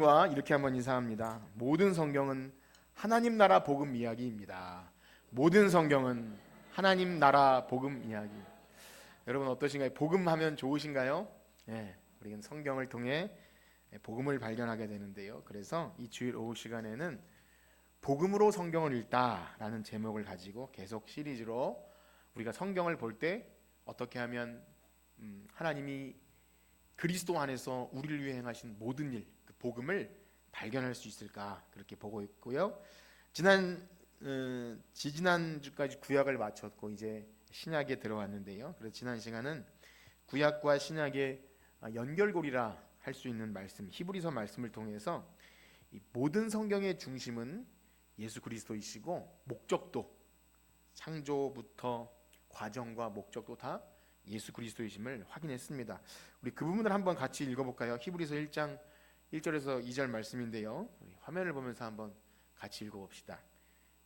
여러분들과 이렇게 한번 인사합니다. 모든 성경은 하나님 나라 복음 이야기입니다. 모든 성경은 하나님 나라 복음 이야기. 여러분 어떠신가요? 복음 하면 좋으신가요? 예, 우리는 성경을 통해 복음을 발견하게 되는데요. 그래서 이 주일 오후 시간에는 복음으로 성경을 읽다라는 제목을 가지고 계속 시리즈로 우리가 성경을 볼 때 어떻게 하면 하나님이 그리스도 안에서 우리를 위해 행하신 모든 일, 그 복음을 발견할 수 있을까 그렇게 보고 있고요. 지지난 주까지 구약을 마쳤고 이제 신약에 들어왔는데요. 그래서 지난 시간은 구약과 신약의 연결고리라 할 수 있는 말씀, 히브리서 말씀을 통해서 이 모든 성경의 중심은 예수 그리스도이시고 목적도, 창조부터 과정과 목적도 다 예수 그리스도이심을 확인했습니다. 우리 그 부분을 한번 같이 읽어볼까요? 히브리서 1장 1절에서 2절 말씀인데요. 우리 화면을 보면서 한번 같이 읽어봅시다.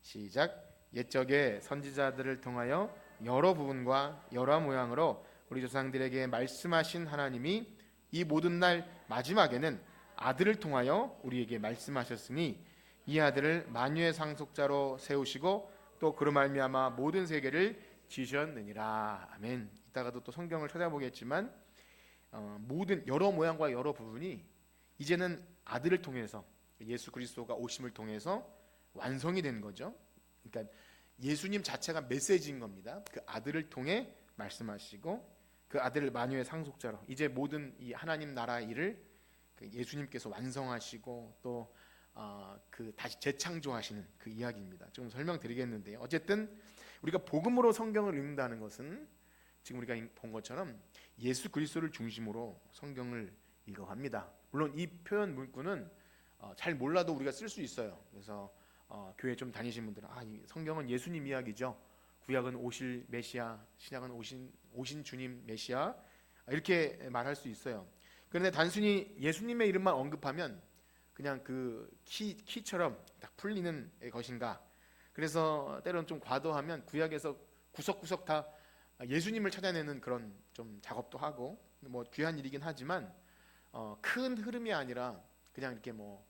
시작. 옛적에 선지자들을 통하여 여러 부분과 여러 모양으로 우리 조상들에게 말씀하신 하나님이 이 모든 날 마지막에는 아들을 통하여 우리에게 말씀하셨으니 이 아들을 만유의 상속자로 세우시고 또 그로 말미암아 모든 세계를 지으셨느니라. 아멘. 이따가도 또 성경을 찾아보겠지만 모든 여러 모양과 여러 부분이 이제는 아들을 통해서 예수 그리스도가 오심을 통해서 완성이 된 거죠. 그러니까 예수님 자체가 메시지인 겁니다. 그 아들을 통해 말씀하시고 그 아들을 만유의 상속자로 이제 모든 이 하나님 나라 일을 예수님께서 완성하시고 또 다시 재창조하시는 그 이야기입니다. 좀 설명드리겠는데요. 어쨌든 우리가 복음으로 성경을 읽는다는 것은 지금 우리가 본 것처럼 예수 그리스도를 중심으로 성경을 읽어갑니다. 물론 이 표현 문구는 잘 몰라도 우리가 쓸 수 있어요. 그래서 교회 좀 다니신 분들은 이 성경은 예수님 이야기죠. 구약은 오실 메시아, 신약은 오신 주님 메시아 이렇게 말할 수 있어요. 그런데 단순히 예수님의 이름만 언급하면 그냥 그 키처럼 딱 풀리는 것인가? 그래서 때로는 좀 과도하면 구약에서 구석구석 다 예수님을 찾아내는 그런 좀 작업도 하고 뭐 귀한 일이긴 하지만 큰 흐름이 아니라 그냥 이렇게 뭐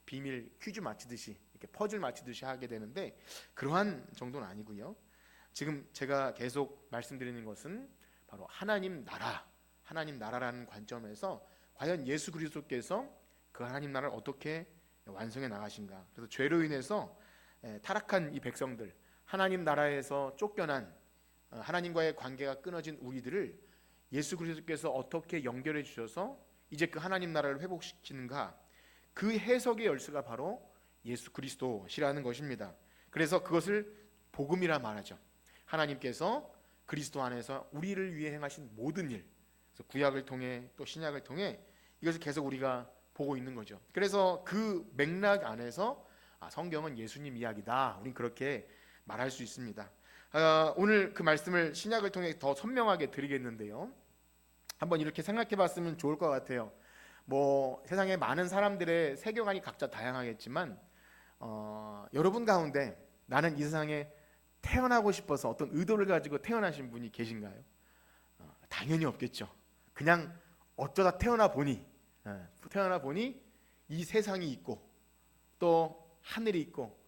비밀 퀴즈 맞히듯이 이렇게 퍼즐 맞히듯이 하게 되는데 그러한 정도는 아니고요. 지금 제가 계속 말씀드리는 것은 바로 하나님 나라라는 관점에서 과연 예수 그리스도께서 그 하나님 나라를 어떻게 완성해 나가신가. 그래서 죄로 인해서 타락한 이 백성들, 하나님 나라에서 쫓겨난 하나님과의 관계가 끊어진 우리들을 예수 그리스도께서 어떻게 연결해 주셔서 이제 그 하나님 나라를 회복시키는가. 그 해석의 열쇠가 바로 예수 그리스도시라는 것입니다. 그래서 그것을 복음이라 말하죠. 하나님께서 그리스도 안에서 우리를 위해 행하신 모든 일, 그래서 구약을 통해 또 신약을 통해 이것을 계속 우리가 보고 있는 거죠. 그래서 그 맥락 안에서 성경은 예수님 이야기다. 우린 그렇게 말할 수 있습니다. 오늘 그 말씀을 신약을 통해 더 선명하게 드리겠는데요. 한번 이렇게 생각해 봤으면 좋을 것 같아요. 뭐 세상에 많은 사람들의 세계관이 각자 다양하겠지만 여러분 가운데 나는 이 세상에 태어나고 싶어서 어떤 의도를 가지고 태어나신 분이 계신가요? 당연히 없겠죠. 그냥 어쩌다 태어나 보니 이 세상이 있고 또 하늘이 있고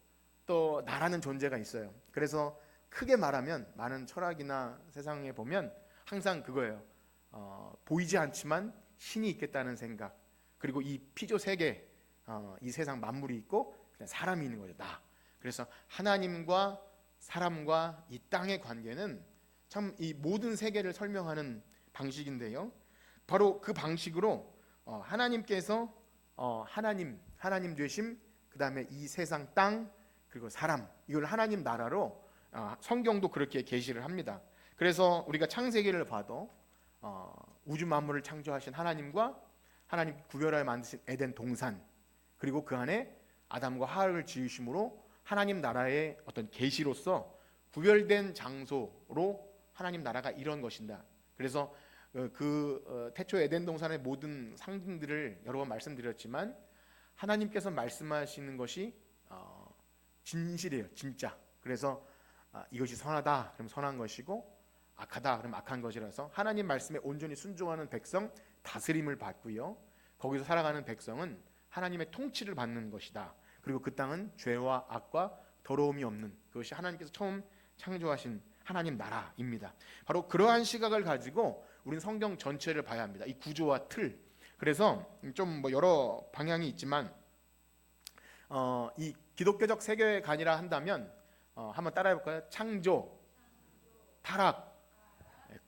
또 나라는 존재가 있어요. 그래서 크게 말하면 많은 철학이나 세상에 보면 항상 그거예요. 보이지 않지만 신이 있겠다는 생각, 그리고 이 피조 세계, 이 세상 만물이 있고 그냥 사람이 있는 거죠. 나. 그래서 하나님과 사람과 이 땅의 관계는 참 이 모든 세계를 설명하는 방식인데요. 바로 그 방식으로 하나님께서 하나님 되심, 그 다음에 이 세상 땅 그리고 사람, 이걸 하나님 나라로 성경도 그렇게 계시를 합니다. 그래서 우리가 창세기를 봐도 우주 만물을 창조하신 하나님과 하나님 구별하여 만드신 에덴 동산, 그리고 그 안에 아담과 하와를 지으심으로 하나님 나라의 어떤 계시로서 구별된 장소로 하나님 나라가 이런 것인다. 그래서 태초 에덴 동산의 모든 상징들을 여러 번 말씀드렸지만 하나님께서 말씀하시는 것이 진실이에요, 진짜. 그래서 이것이 선하다 그럼 선한 것이고 악하다 그럼 악한 것이라서 하나님 말씀에 온전히 순종하는 백성 다스림을 받고요. 거기서 살아가는 백성은 하나님의 통치를 받는 것이다. 그리고 그 땅은 죄와 악과 더러움이 없는, 그것이 하나님께서 처음 창조하신 하나님 나라입니다. 바로 그러한 시각을 가지고 우리는 성경 전체를 봐야 합니다. 이 구조와 틀. 그래서 좀 뭐 여러 방향이 있지만 이 기독교적 세계관이라 한다면 한번 따라해 볼까요? 창조, 타락,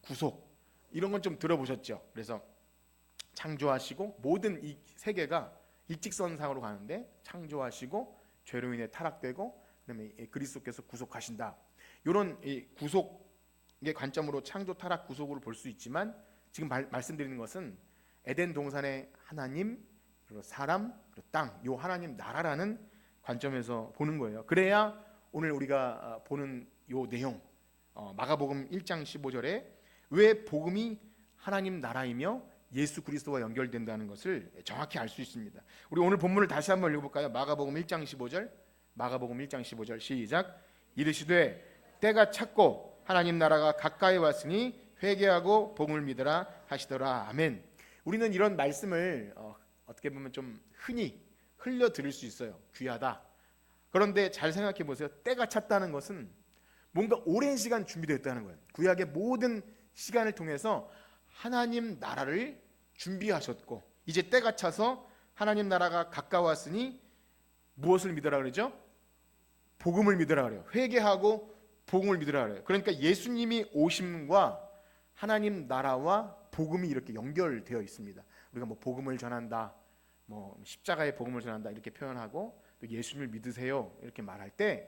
구속, 이런 건 좀 들어보셨죠? 그래서 창조하시고 모든 이 세계가 일직선상으로 가는데, 창조하시고 죄로 인해 타락되고 그다음에 그리스도께서 구속하신다. 이런 구속의 관점으로 창조, 타락, 구속으로 볼 수 있지만, 지금 말씀드리는 것은 에덴 동산의 하나님, 그리고 사람, 그리고 땅, 요 하나님 나라라는 관점에서 보는 거예요. 그래야 오늘 우리가 보는 요 내용, 마가복음 1장 15절에 왜 복음이 하나님 나라이며 예수 그리스도와 연결된다는 것을 정확히 알 수 있습니다. 우리 오늘 본문을 다시 한번 읽어볼까요? 마가복음 1장 15절, 마가복음 1장 15절 시작. 이르시되 때가 찼고 하나님 나라가 가까이 왔으니 회개하고 복음을 믿으라 하시더라. 아멘. 우리는 이런 말씀을 어떻게 보면 좀 흔히 흘려 들을 수 있어요. 귀하다. 그런데 잘 생각해 보세요. 때가 찼다는 것은 뭔가 오랜 시간 준비되었다는 거예요. 구약의 모든 시간을 통해서 하나님 나라를 준비하셨고, 이제 때가 차서 하나님 나라가 가까웠으니 무엇을 믿으라 그러죠? 복음을 믿으라 그래요. 회개하고 복음을 믿으라 그래요. 그러니까 예수님이 오심과 하나님 나라와 복음이 이렇게 연결되어 있습니다. 우리가 뭐 복음을 전한다, 뭐 십자가의 복음을 전한다 이렇게 표현하고, 또 예수님을 믿으세요 이렇게 말할 때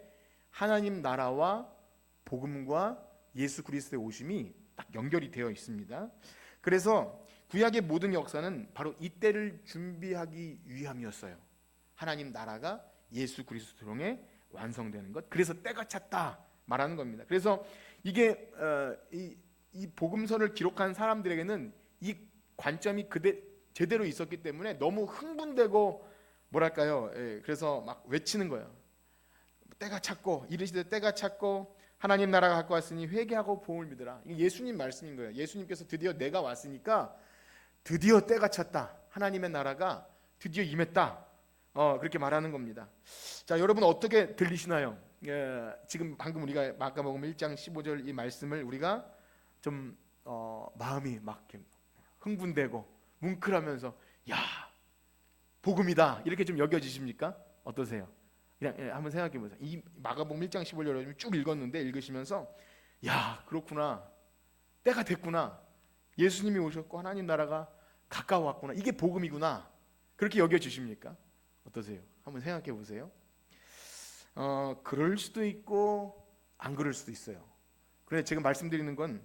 하나님 나라와 복음과 예수 그리스도의 오심이 딱 연결이 되어 있습니다. 그래서 구약의 모든 역사는 바로 이때를 준비하기 위함이었어요. 하나님 나라가 예수 그리스도 통해 완성되는 것. 그래서 때가 찼다 말하는 겁니다. 그래서 이게 이 복음서를 기록한 사람들에게는 이 관점이 제대로 있었기 때문에 너무 흥분되고 뭐랄까요? 그래서 막 외치는 거예요. 때가 찼고, 이르시되 때가 찼고 하나님 나라가 가까이 왔으니 회개하고 복음을 믿으라. 이게 예수님 말씀인 거예요. 예수님께서 드디어 내가 왔으니까 드디어 때가 찼다. 하나님의 나라가 드디어 임했다. 그렇게 말하는 겁니다. 자, 여러분 어떻게 들리시나요? 지금 방금 우리가 마가복음 1장 15절 이 말씀을 우리가 좀 마음이 막 흥분되고 뭉클하면서 야, 복음이다 이렇게 좀 여겨지십니까? 어떠세요? 그냥 한번 생각해 보세요. 이 마가복음 1장 15절을 쭉 읽었는데, 읽으시면서 야, 그렇구나, 때가 됐구나, 예수님이 오셨고 하나님 나라가 가까워왔구나, 이게 복음이구나, 그렇게 여겨지십니까? 어떠세요? 한번 생각해 보세요. 그럴 수도 있고 안 그럴 수도 있어요. 그런데 제가 말씀드리는 건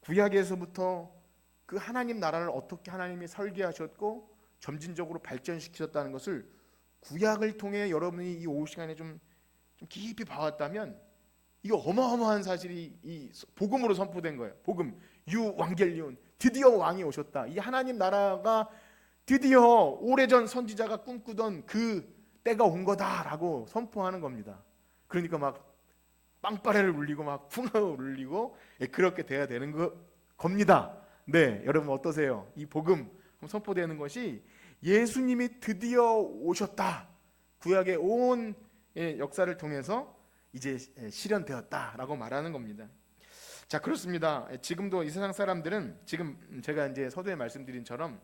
구약에서부터 그 하나님 나라를 어떻게 하나님이 설계하셨고 점진적으로 발전시키셨다는 것을 구약을 통해 여러분이 이 오후 시간에 좀 깊이 봐왔다면 이거 어마어마한 사실이 이 복음으로 선포된 거예요. 복음, 유왕겔리온, 드디어 왕이 오셨다. 이 하나님 나라가 드디어 오래전 선지자가 꿈꾸던 그 때가 온 거다라고 선포하는 겁니다. 그러니까 막 빵빠레를 울리고 막 풍악을 울리고 그렇게 돼야 되는 겁니다. 네, 여러분 어떠세요? 이 복음 선포되는 것이 예수님이 드디어 오셨다. 구약의 온 역사를 통해서 이제 실현되었다라고 말하는 겁니다. 자, 그렇습니다. 지금도 이 세상 사람들은 지금 제가 이제 서두에 말씀드린처럼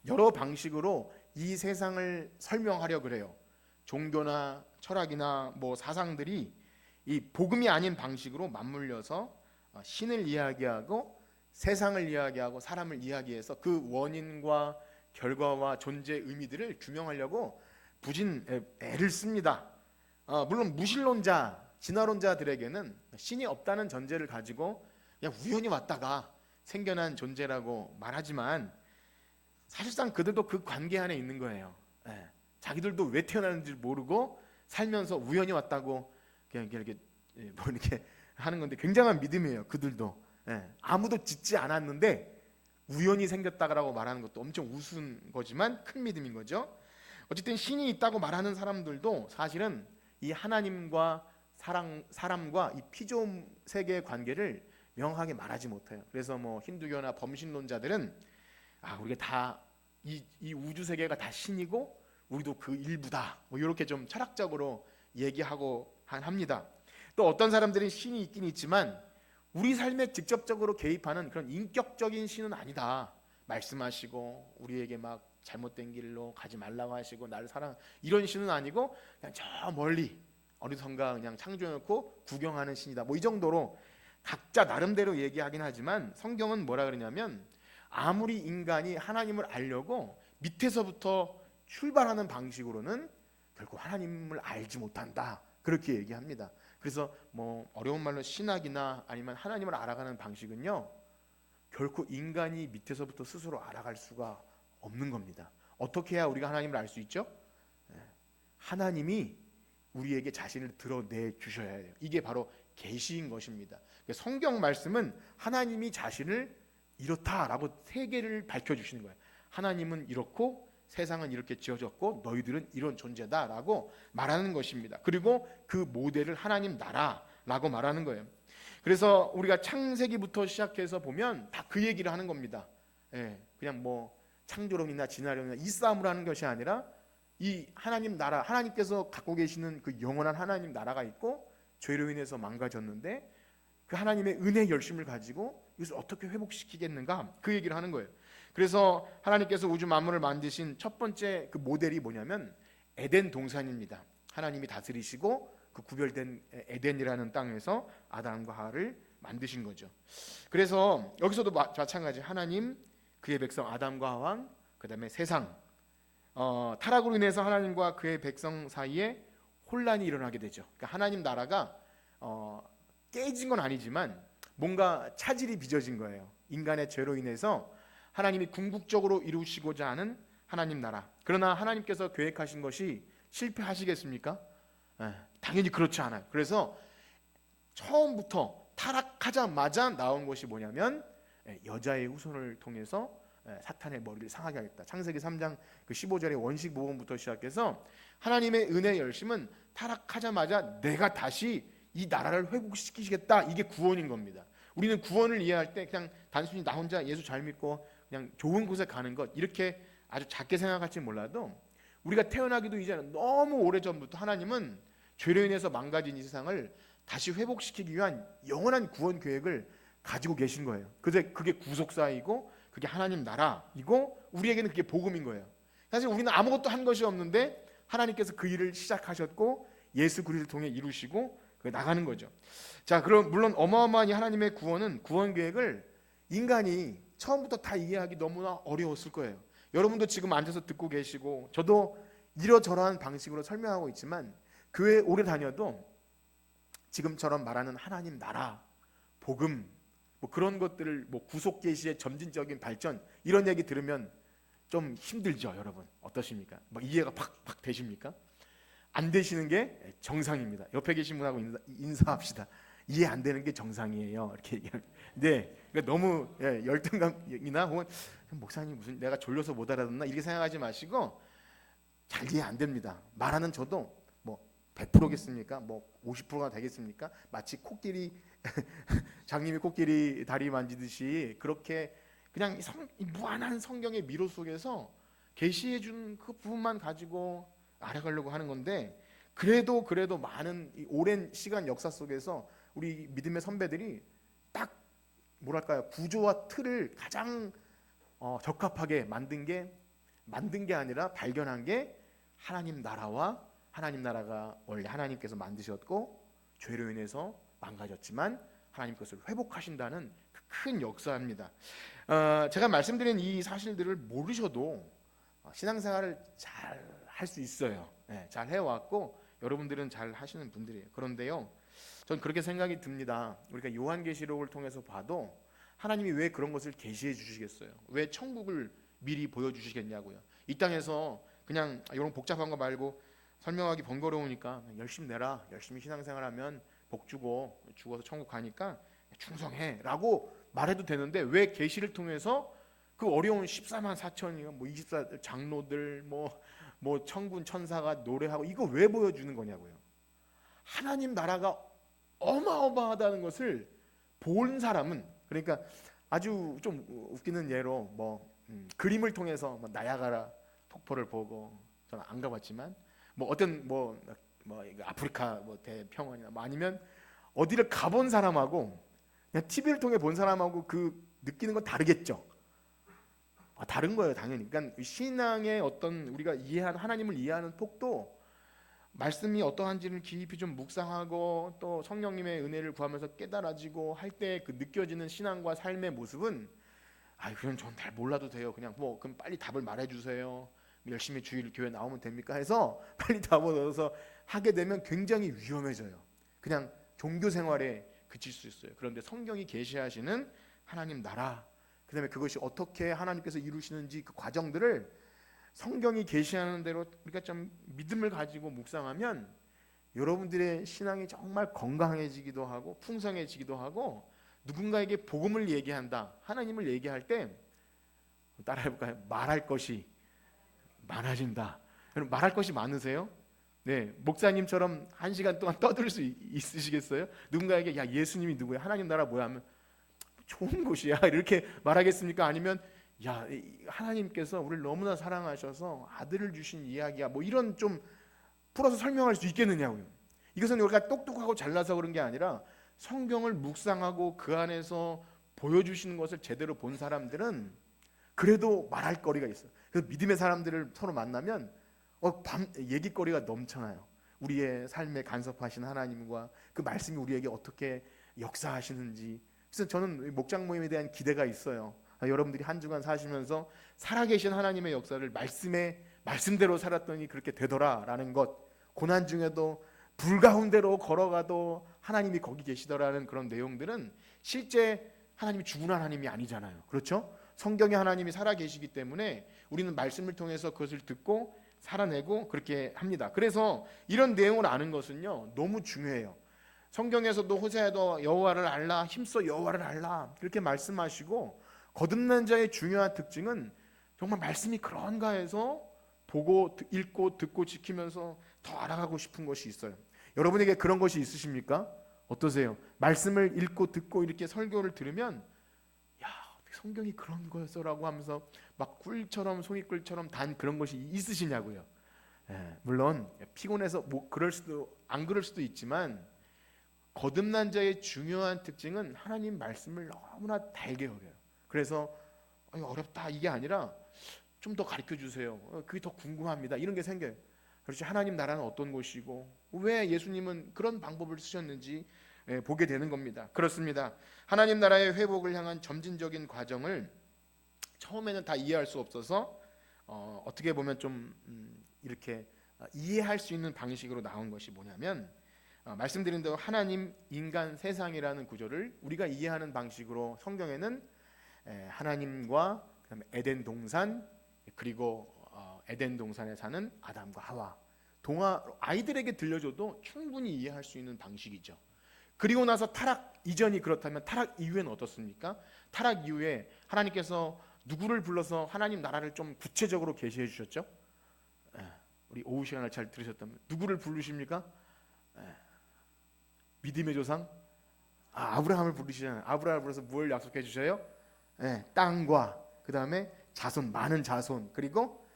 여러 방식으로 이 세상을 설명하려 그래요. 종교나 철학이나 뭐 사상들이 이 복음이 아닌 방식으로 맞물려서 신을 이야기하고 세상을 이야기하고 사람을 이야기해서 그 원인과 결과와 존재 의미들을 규명하려고 부진 애를 씁니다. 물론 무신론자, 진화론자들에게는 신이 없다는 전제를 가지고 그냥 우연히 왔다가 생겨난 존재라고 말하지만 사실상 그들도 그 관계 안에 있는 거예요. 자기들도 왜 태어났는지 모르고 살면서 우연히 왔다고 그냥 이렇게 뭐 이렇게 하는 건데 굉장한 믿음이에요. 그들도 아무도 짓지 않았는데 우연히 생겼다라고 말하는 것도 엄청 우스운 거지만 큰 믿음인 거죠. 어쨌든 신이 있다고 말하는 사람들도 사실은 이 하나님과 사람과 이 피조물 세계의 관계를 명확하게 말하지 못해요. 그래서 뭐 힌두교나 범신론자들은 우리가 다 이 우주 세계가 다 신이고 우리도 그 일부다. 뭐 이렇게 좀 철학적으로 얘기하고 합니다. 또 어떤 사람들은 신이 있긴 있지만 우리 삶에 직접적으로 개입하는 그런 인격적인 신은 아니다. 말씀하시고 우리에게 막 잘못된 길로 가지 말라고 하시고 나를 사랑, 이런 신은 아니고 그냥 저 멀리 어디선가 그냥 창조해놓고 구경하는 신이다. 뭐 이 정도로 각자 나름대로 얘기하긴 하지만 성경은 뭐라 그러냐면 아무리 인간이 하나님을 알려고 밑에서부터 출발하는 방식으로는 결코 하나님을 알지 못한다, 그렇게 얘기합니다. 그래서 뭐 어려운 말로 신학이나 아니면 하나님을 알아가는 방식은요, 결코 인간이 밑에서부터 스스로 알아갈 수가 없는 겁니다. 어떻게 해야 우리가 하나님을 알 수 있죠? 하나님이 우리에게 자신을 드러내 주셔야 해요. 이게 바로 계시인 것입니다. 성경 말씀은 하나님이 자신을 이렇다라고 세계를 밝혀주시는 거예요. 하나님은 이렇고 세상은 이렇게 지어졌고 너희들은 이런 존재다라고 말하는 것입니다. 그리고 그 모델을 하나님 나라라고 말하는 거예요. 그래서 우리가 창세기부터 시작해서 보면 다 그 얘기를 하는 겁니다. 그냥 뭐 창조론이나 진화론이나 이 싸움을 하는 것이 아니라 이 하나님 나라, 하나님께서 갖고 계시는 그 영원한 하나님 나라가 있고 죄로 인해서 망가졌는데 그 하나님의 은혜의 열심을 가지고 이것을 어떻게 회복시키겠는가, 그 얘기를 하는 거예요. 그래서 하나님께서 우주 만물을 만드신 첫 번째 그 모델이 뭐냐면 에덴 동산입니다. 하나님이 다스리시고 그 구별된 에덴이라는 땅에서 아담과 하와를 만드신 거죠. 그래서 여기서도 마찬가지, 하나님, 그의 백성 아담과 하와, 그 다음에 세상, 타락으로 인해서 하나님과 그의 백성 사이에 혼란이 일어나게 되죠. 그러니까 하나님 나라가 깨진 건 아니지만 뭔가 차질이 빚어진 거예요. 인간의 죄로 인해서 하나님이 궁극적으로 이루시고자 하는 하나님 나라, 그러나 하나님께서 계획하신 것이 실패하시겠습니까? 당연히 그렇지 않아요. 그래서 처음부터 타락하자마자 나온 것이 뭐냐면 여자의 후손을 통해서 사탄의 머리를 상하게 하겠다. 창세기 3장 그 15절의 원식 모범부터 시작해서 하나님의 은혜의 열심은 타락하자마자 내가 다시 이 나라를 회복시키시겠다, 이게 구원인 겁니다. 우리는 구원을 이해할 때 그냥 단순히 나 혼자 예수 잘 믿고 그냥 좋은 곳에 가는 것, 이렇게 아주 작게 생각할지 몰라도 우리가 태어나기도 이제는 너무 오래전부터 하나님은 죄로 인해서 망가진 이 세상을 다시 회복시키기 위한 영원한 구원 계획을 가지고 계신 거예요. 그게 구속사이고 그게 하나님 나라이고 우리에게는 그게 복음인 거예요. 사실 우리는 아무것도 한 것이 없는데 하나님께서 그 일을 시작하셨고 예수 그리스도를 통해 이루시고 나가는 거죠. 자, 그럼 물론 어마어마한 하나님의 구원은, 구원 계획을 인간이 처음부터 다 이해하기 너무나 어려웠을 거예요. 여러분도 지금 앉아서 듣고 계시고 저도 이러저러한 방식으로 설명하고 있지만 교회 오래 다녀도 지금처럼 말하는 하나님 나라, 복음, 뭐 그런 것들을 뭐 구속 계시의 점진적인 발전, 이런 얘기 들으면 좀 힘들죠, 여러분. 어떠십니까? 막 이해가 팍팍 되십니까? 안 되시는 게 정상입니다. 옆에 계신 분하고 인사합시다. 이해 안 되는 게 정상이에요, 이렇게 얘기합니다. 네, 그러니까 너무 열등감이나 혹은 목사님 무슨 내가 졸려서 못 알아듣나 이렇게 생각하지 마시고, 잘 이해 안 됩니다. 말하는 저도 뭐 100%겠습니까? 뭐 50%가 되겠습니까? 마치 코끼리 장님이 코끼리 다리 만지듯이 그렇게 그냥 이 무한한 성경의 미로 속에서 계시해 준 그 부분만 가지고 알아가려고 하는 건데, 그래도 많은 이 오랜 시간 역사 속에서 우리 믿음의 선배들이 딱 뭐랄까요, 구조와 틀을 가장 적합하게 만든 게 아니라 발견한 게 하나님 나라와, 하나님 나라가 원래 하나님께서 만드셨고 죄로 인해서 망가졌지만 하나님께서 회복하신다는 그 큰 역사입니다. 제가 말씀드린 이 사실들을 모르셔도 신앙생활을 잘 할 수 있어요. 잘 해왔고 여러분들은 잘 하시는 분들이에요. 그런데요, 전 그렇게 생각이 듭니다. 우리가 요한계시록을 통해서 봐도 하나님이 왜 그런 것을 계시해 주시겠어요? 왜 천국을 미리 보여주시겠냐고요. 이 땅에서 그냥 이런 복잡한 거 말고 설명하기 번거로우니까 열심히 내라, 열심히 신앙생활하면 복 주고 죽어서 천국 가니까 충성해 라고 말해도 되는데, 왜 계시를 통해서 그 어려운 14만 4천이요, 뭐 24 장로들, 뭐 천군 천사가 노래하고 이거 왜 보여주는 거냐고요. 하나님 나라가 어마어마하다는 것을 본 사람은, 그러니까 아주 좀 웃기는 예로 그림을 통해서 뭐 나야가라 폭포를 보고 저는 안 가봤지만 뭐 어떤 아프리카 대평원이나 뭐 아니면 어디를 가본 사람하고 그냥 TV를 통해 본 사람하고 그 느끼는 건 다르겠죠. 다른 거예요, 당연히. 그러니까 신앙의 어떤 우리가 이해하는 하나님을 이해하는 폭도 말씀이 어떠한지를 깊이 좀 묵상하고 또 성령님의 은혜를 구하면서 깨달아지고 할 때 그 느껴지는 신앙과 삶의 모습은 그건 전 잘 몰라도 돼요. 그냥 그럼 빨리 답을 말해주세요. 열심히 주일 교회 나오면 됩니까? 해서 빨리 답을 얻어서 하게 되면 굉장히 위험해져요. 그냥 종교 생활에 그칠 수 있어요. 그런데 성경이 계시하시는 하나님 나라, 그다음에 그것이 어떻게 하나님께서 이루시는지 그 과정들을 성경이 계시하는 대로 우리가 좀 믿음을 가지고 묵상하면 여러분들의 신앙이 정말 건강해지기도 하고 풍성해지기도 하고 누군가에게 복음을 얘기한다, 하나님을 얘기할 때 따라해볼까요? 말할 것이 많아진다. 여러분 말할 것이 많으세요? 네, 목사님처럼 1시간 동안 떠들 수 있으시겠어요? 누군가에게 야 예수님이 누구야? 하나님 나라 뭐야? 하면 좋은 곳이야 이렇게 말하겠습니까? 아니면 야 하나님께서 우리를 너무나 사랑하셔서 아들을 주신 이야기야 뭐 이런 좀 풀어서 설명할 수 있겠느냐고요. 이것은 우리가 똑똑하고 잘나서 그런 게 아니라 성경을 묵상하고 그 안에서 보여주시는 것을 제대로 본 사람들은 그래도 말할 거리가 있어요. 그래서 믿음의 사람들을 서로 만나면 얘기거리가 넘쳐나요. 우리의 삶에 간섭하신 하나님과 그 말씀이 우리에게 어떻게 역사하시는지. 그래서 저는 목장 모임에 대한 기대가 있어요. 여러분들이 한 주간 사시면서 살아계신 하나님의 역사를 말씀대로 살았더니 그렇게 되더라라는 것, 고난 중에도 불 가운데로 걸어가도 하나님이 거기 계시더라는 그런 내용들은 실제 하나님이 죽은 하나님이 아니잖아요. 그렇죠? 성경의 하나님이 살아계시기 때문에 우리는 말씀을 통해서 그것을 듣고 살아내고 그렇게 합니다. 그래서 이런 내용을 아는 것은요 너무 중요해요. 성경에서도 호세아도 여호와를 알라, 힘써 여호와를 알라 그렇게 말씀하시고, 거듭난 자의 중요한 특징은 정말 말씀이 그런가 해서 보고 읽고 듣고 지키면서 더 알아가고 싶은 것이 있어요. 여러분에게 그런 것이 있으십니까? 어떠세요? 말씀을 읽고 듣고 이렇게 설교를 들으면 야 성경이 그런 거였어라고 하면서 막 꿀처럼 송이꿀처럼 단 그런 것이 있으시냐고요. 물론 피곤해서 그럴 수도 안 그럴 수도 있지만 거듭난 자의 중요한 특징은 하나님 말씀을 너무나 달게 여겨요. 그래서 어렵다 이게 아니라 좀 더 가르쳐 주세요. 그게 더 궁금합니다. 이런 게 생겨요. 그렇지, 하나님 나라는 어떤 곳이고 왜 예수님은 그런 방법을 쓰셨는지 보게 되는 겁니다. 그렇습니다. 하나님 나라의 회복을 향한 점진적인 과정을 처음에는 다 이해할 수 없어서 어떻게 보면 좀 이렇게 이해할 수 있는 방식으로 나온 것이 뭐냐면 말씀드린 대로 하나님, 인간, 세상이라는 구조를 우리가 이해하는 방식으로 성경에는 하나님과 그다음에 에덴 동산, 그리고 에덴 동산에 사는 아담과 하와, 아이들에게 들려줘도 충분히 이해할 수 있는 방식이죠. 그리고 나서 타락 이전이 그렇다면 타락 이후에는 어떻습니까? 타락 이후에 하나님께서 누구를 불러서 하나님 나라를 좀 구체적으로 계시해 주셨죠? 우리 오후 시간을 잘 들으셨다면 누구를 부르십니까? 믿음의 조상 아브라함을 부르시잖아요. 아브라함을 불러서 뭘 약속해 주셔요? 땅과 그 다음에 자손, 많은 자손, 그리고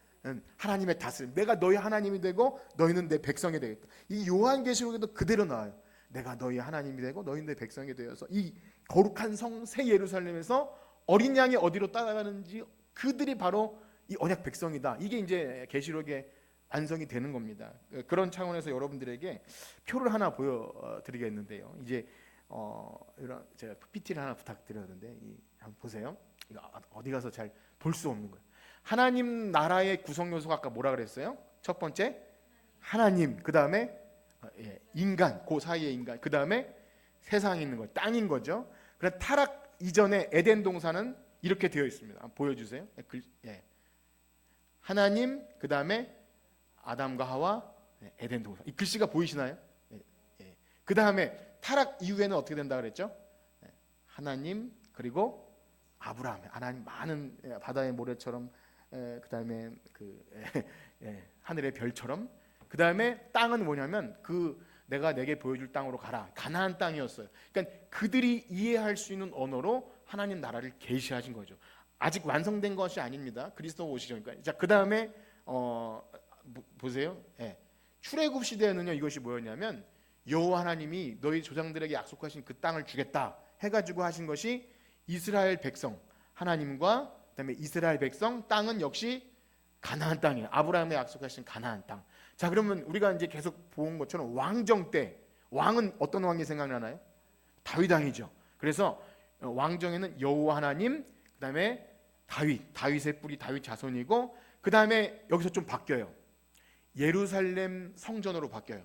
하나님의 다스림, 내가 너희 하나님이 되고 너희는 내 백성이 되겠다. 이 요한계시록에도 그대로 나와요. 내가 너희 하나님이 되고 너희는 내 백성이 되어서 이 거룩한 성 새 예루살렘에서 어린 양이 어디로 따라가는지 그들이 바로 이 언약 백성이다. 이게 이제 계시록에 완성이 되는 겁니다. 그런 차원에서 여러분들에게 표를 하나 보여드리겠는데요. 이제 이런 제가 PPT를 하나 부탁드렸는데 한번 보세요. 이거 어디 가서 잘 볼 수 없는 거예요. 하나님 나라의 구성 요소가 아까 뭐라 그랬어요? 첫 번째 하나님, 그 다음에 인간, 그 사이에 인간, 그 다음에 세상에 있는 거, 땅인 거죠. 그래서 타락 이전에 에덴 동산은 이렇게 되어 있습니다. 한번 보여주세요. 하나님, 그 다음에 아담과 하와, 에덴 동산. 이 글씨가 보이시나요? 그 다음에 타락 이후에는 어떻게 된다 그랬죠? 하나님, 그리고 아브라함, 하나님 많은 바다의 모래처럼, 그 다음에 하늘의 별처럼, 그 다음에 땅은 뭐냐면 내가 내게 보여줄 땅으로 가라. 가나안 땅이었어요. 그러니까 그들이 이해할 수 있는 언어로 하나님 나라를 계시하신 거죠. 아직 완성된 것이 아닙니다. 그리스도 오시죠. 그러니까 자, 그 다음에 보세요. 예. 출애굽 시대에는요 이것이 뭐였냐면 여호와 하나님이 너희 조상들에게 약속하신 그 땅을 주겠다 해가지고 하신 것이 이스라엘 백성 하나님과 그다음에 이스라엘 백성 땅은 역시 가나안 땅이에요. 아브라함에 약속하신 가나안 땅. 자 그러면 우리가 이제 계속 본 것처럼 왕정 때 왕은 어떤 왕이 생각나나요? 다윗 왕이죠. 그래서 왕정에는 여호와 하나님 그다음에 다윗의 뿌리 다윗 자손이고 그다음에 여기서 좀 바뀌어요. 예루살렘 성전으로 바뀌어요.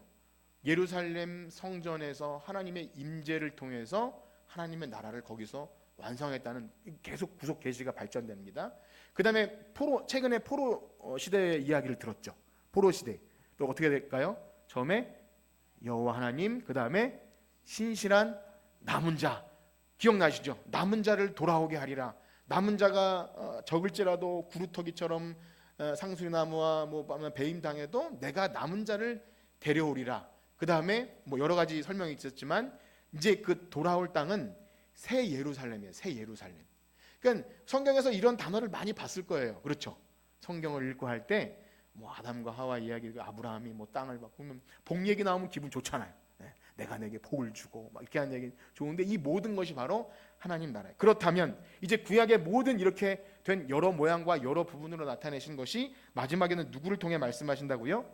예루살렘 성전에서 하나님의 임재를 통해서 하나님의 나라를 거기서 완성했다는 계속 구속 계시가 발전됩니다. 그다음에 최근에 포로 시대의 이야기를 들었죠. 포로 시대 또 어떻게 될까요? 처음에 여호와 하나님 그다음에 신실한 남은 자 기억나시죠? 남은 자를 돌아오게 하리라. 남은 자가 적을지라도 구루터기처럼 상수리나무와 뭐 배임 당해도 내가 남은 자를 데려오리라. 그 다음에 뭐 여러 가지 설명이 있었지만 이제 그 돌아올 땅은 새 예루살렘이에요. 새 예루살렘. 그러니까 성경에서 이런 단어를 많이 봤을 거예요. 그렇죠? 성경을 읽고 할 때 뭐 아담과 하와 이야기, 아브라함이 뭐 땅을 막 보면 복 얘기 나오면 기분 좋잖아요. 내가 내게 복을 주고 막 이렇게 하는 얘기 좋은데 이 모든 것이 바로 하나님 나라예요. 그렇다면 이제 구약의 모든 이렇게 된 여러 모양과 여러 부분으로 나타내신 것이 마지막에는 누구를 통해 말씀하신다고요?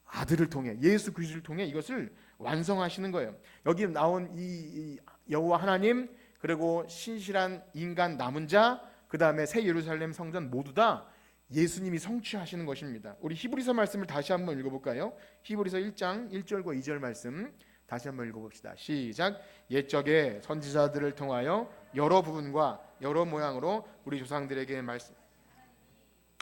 아들을 통해 예수 그리스도를 통해 이것을 완성하시는 거예요. 여기 나온 이 여호와 하나님 그리고 신실한 인간 남은 자 그다음에 새 예루살렘 성전 모두 다 예수님이 성취하시는 것입니다. 우리 히브리서 말씀을 다시 한번 읽어볼까요? 히브리서 1장 1절과 2절 말씀 다시 한번 읽어봅시다. 시작. 옛적에 선지자들을 통하여 여러 부분과 여러 모양으로 우리 조상들에게 말씀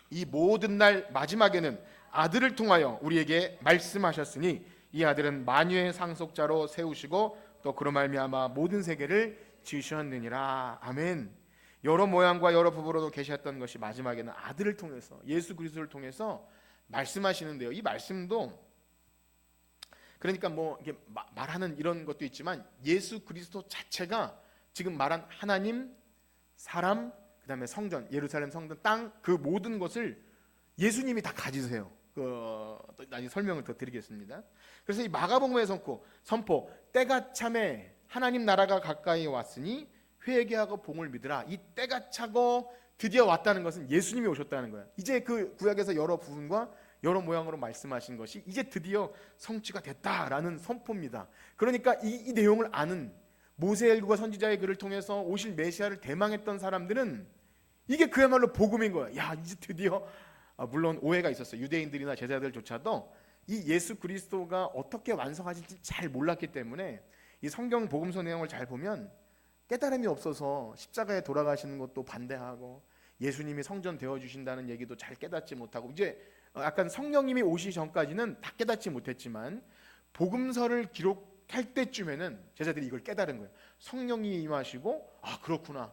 이 모든 날 마지막에는 아들을 통하여 우리에게 말씀하셨으니 이 아들은 만유의 상속자로 세우시고 또 그로 말미암아 모든 세계를 지으셨느니라. 아멘. 여러 모양과 여러 부부로도 계셨던 것이 마지막에는 아들을 통해서 예수 그리스도를 통해서 말씀하시는데요. 이 말씀도 그러니까 뭐 이게 말하는 이런 것도 있지만 예수 그리스도 자체가 지금 말한 하나님, 사람, 그다음에 성전, 예루살렘 성전, 땅 그 모든 것을 예수님이 다 가지세요. 나중에 설명을 더 드리겠습니다. 그래서 이 마가복음의 선포 때가 참에 하나님 나라가 가까이 왔으니 회개하고 복을 믿으라. 이 때가 차고 드디어 왔다는 것은 예수님이 오셨다는 거예요. 이제 그 구약에서 여러 부분과 여러 모양으로 말씀하신 것이 이제 드디어 성취가 됐다라는 선포입니다. 그러니까 이 내용을 아는 모세일과 선지자의 글을 통해서 오실 메시아를 대망했던 사람들은 이게 그야말로 복음인 거예요. 야 이제 드디어 물론 오해가 있었어요. 유대인들이나 제자들조차도 이 예수 그리스도가 어떻게 완성하실지 잘 몰랐기 때문에 이 성경 복음서 내용을 잘 보면 깨달음이 없어서 십자가에 돌아가시는 것도 반대하고 예수님이 성전 되어 주신다는 얘기도 잘 깨닫지 못하고 이제 약간 성령님이 오시기 전까지는 다 깨닫지 못했지만 복음서를 기록할 때쯤에는 제자들이 이걸 깨달은 거예요. 성령이 임하시고 아 그렇구나.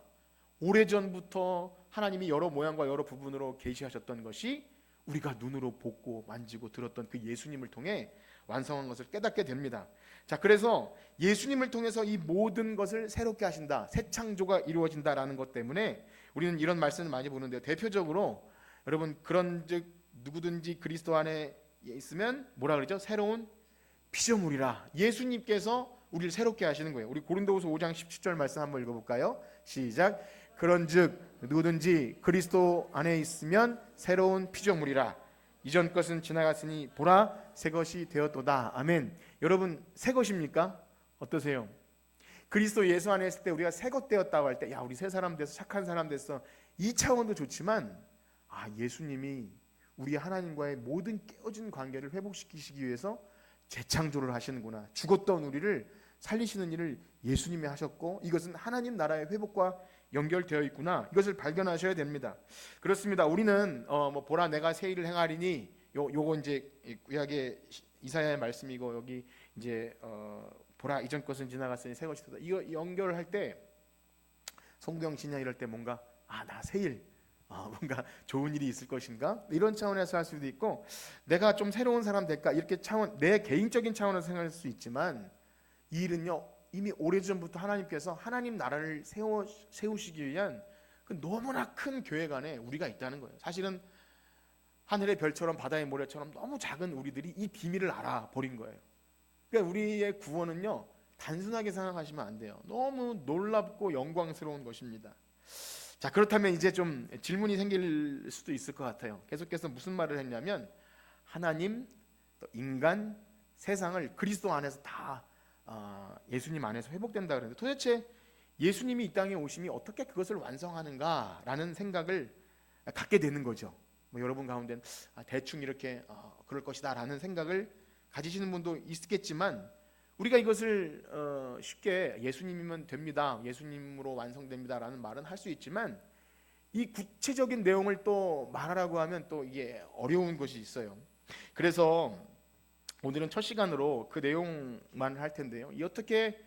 오래전부터 하나님이 여러 모양과 여러 부분으로 계시하셨던 것이 우리가 눈으로 보고 만지고 들었던 그 예수님을 통해 완성한 것을 깨닫게 됩니다. 자, 그래서 예수님을 통해서 이 모든 것을 새롭게 하신다. 새 창조가 이루어진다라는 것 때문에 우리는 이런 말씀을 많이 보는데요. 대표적으로 여러분 그런즉 누구든지 그리스도 안에 있으면 뭐라 그러죠? 새로운 피조물이라. 예수님께서 우리를 새롭게 하시는 거예요. 우리 고린도후서 5장 17절 말씀 한번 읽어볼까요? 시작. 그런즉 누구든지 그리스도 안에 있으면 새로운 피조물이라. 이전 것은 지나갔으니 보라 새 것이 되었도다. 아멘. 여러분 새 것입니까? 어떠세요? 그리스도 예수 안에 있을 때 우리가 새 것 되었다고 할 때 야 우리 새 사람 됐어 착한 사람 됐어 이 차원도 좋지만 아 예수님이 우리 하나님과의 모든 깨어진 관계를 회복시키시기 위해서 재창조를 하시는구나. 죽었던 우리를 살리시는 일을 예수님이 하셨고 이것은 하나님 나라의 회복과 연결되어 있구나. 이것을 발견하셔야 됩니다. 그렇습니다. 우리는 보라 내가 새 일을 행하리니 요거 이제 구약의 이사야의 말씀이고 여기 이제 보라 이전 것은 지나갔으니 새 것이 되다. 이거 연결할 때 성경 신약 이럴 때 뭔가 나 새 일 뭔가 좋은 일이 있을 것인가 이런 차원에서 할 수도 있고 내가 좀 새로운 사람 될까 이렇게 차원 내 개인적인 차원에서 생각할 수 있지만 이 일은요 이미 오래전부터 하나님께서 하나님 나라를 세우시기 위한 그 너무나 큰 계획 안에 우리가 있다는 거예요. 사실은 하늘의 별처럼 바다의 모래처럼 너무 작은 우리들이 이 비밀을 알아버린 거예요. 그러니까 우리의 구원은요, 단순하게 생각하시면 안 돼요. 너무 놀랍고 영광스러운 것입니다. 자, 그렇다면 이제 좀 질문이 생길 수도 있을 것 같아요. 계속해서 무슨 말을 했냐면 하나님, 또 인간, 세상을 그리스도 안에서 다 예수님 안에서 회복된다 그러는데, 도대체 예수님이 이 땅에 오심이 어떻게 그것을 완성하는가라는 생각을 갖게 되는 거죠. 뭐 여러분 가운데는 대충 이렇게 그럴 것이다라는 생각을 가지시는 분도 있겠지만, 우리가 이것을 쉽게 예수님이면 됩니다, 예수님으로 완성됩니다라는 말은 할 수 있지만, 이 구체적인 내용을 또 말하라고 하면 또 이게 어려운 것이 있어요. 그래서 오늘은 첫 시간으로 그 내용만 할 텐데요. 어떻게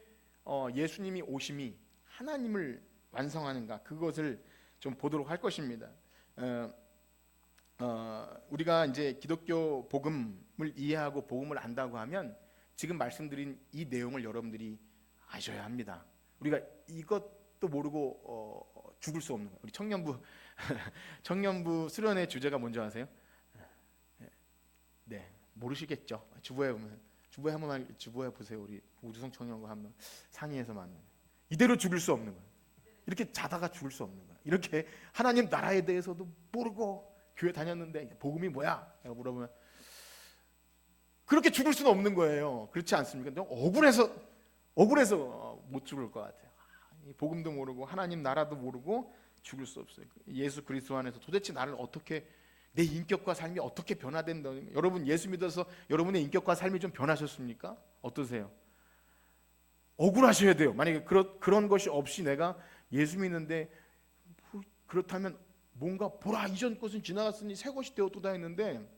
예수님이 오심이 하나님을 완성하는가, 그것을 좀 보도록 할 것입니다. 우리가 이제 기독교 복음을 이해하고 복음을 안다고 하면 지금 말씀드린 이 내용을 여러분들이 아셔야 합니다. 우리가 이것도 모르고 죽을 수 없는 거예요. 우리 청년부 수련회 주제가 뭔지 아세요? 네, 모르시겠죠. 주보에 보면, 주보에 한번 주보에 보세요. 우리 우주성 청년과 한번 상의해서 만나요. 이대로 죽을 수 없는 거예요. 이렇게 자다가 죽을 수 없는 거예요. 이렇게 하나님 나라에 대해서도 모르고 교회 다녔는데 복음이 뭐야? 내가 물어보면 그렇게 죽을 수는 없는 거예요. 그렇지 않습니까? 억울해서 못 죽을 것 같아요. 복음도 모르고 하나님 나라도 모르고 죽을 수 없어요. 예수 그리스도 안에서 도대체 나를 어떻게, 내 인격과 삶이 어떻게 변화된다. 여러분 예수 믿어서 여러분의 인격과 삶이 좀 변하셨습니까? 어떠세요? 억울하셔야 돼요. 만약에 그런 것이 없이 내가 예수 믿는데, 그렇다면 뭔가 보라 이전 것은 지나갔으니 새 것이 되었도다 했는데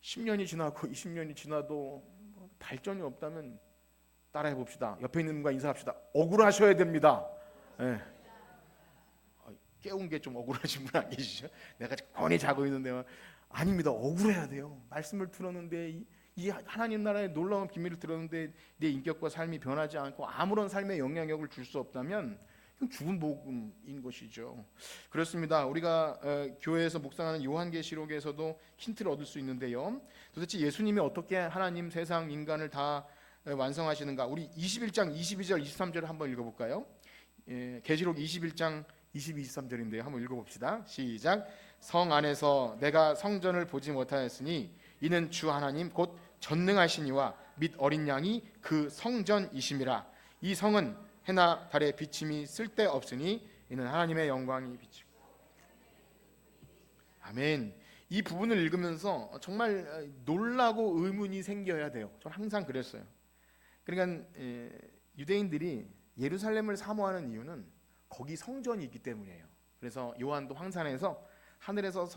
10년이 지나고 20년이 지나도 발전이 없다면 따라해 봅시다. 옆에 있는 분과 인사합시다. 억울하셔야 됩니다. 네. 깨운 게 좀 억울하신 분 안 계시죠? 내가 뻔히 자고 있는데 아닙니다. 억울해야 돼요. 말씀을 들었는데 이 하나님 나라의 놀라운 비밀을 들었는데 내 인격과 삶이 변하지 않고 아무런 삶의 영향력을 줄 수 없다면 이건 죽은 복음인 것이죠. 그렇습니다. 우리가 교회에서 묵상하는 요한계시록에서도 힌트를 얻을 수 있는데요. 도대체 예수님이 어떻게 하나님, 세상, 인간을 다 완성하시는가? 우리 21장 22절 23절을 한번 읽어볼까요? 계시록 21장 22, 23절인데요. 한번 읽어봅시다. 시작. 성 안에서 내가 성전을 보지 못하였으니 이는 주 하나님 곧 전능하시니와 및 어린 양이 그 성전이심이라. 이 성은 해나 달의 비침이 쓸데없으니 이는 하나님의 영광이 비치고. 아멘. 이 부분을 읽으면서 정말 놀라고 의문이 생겨야 돼요. 저는 항상 그랬어요. 그러니까 유대인들이 예루살렘을 사모하는 이유는 거기 성전이 있기 때문이에요. 그래서 요한도 황산에서 하늘에서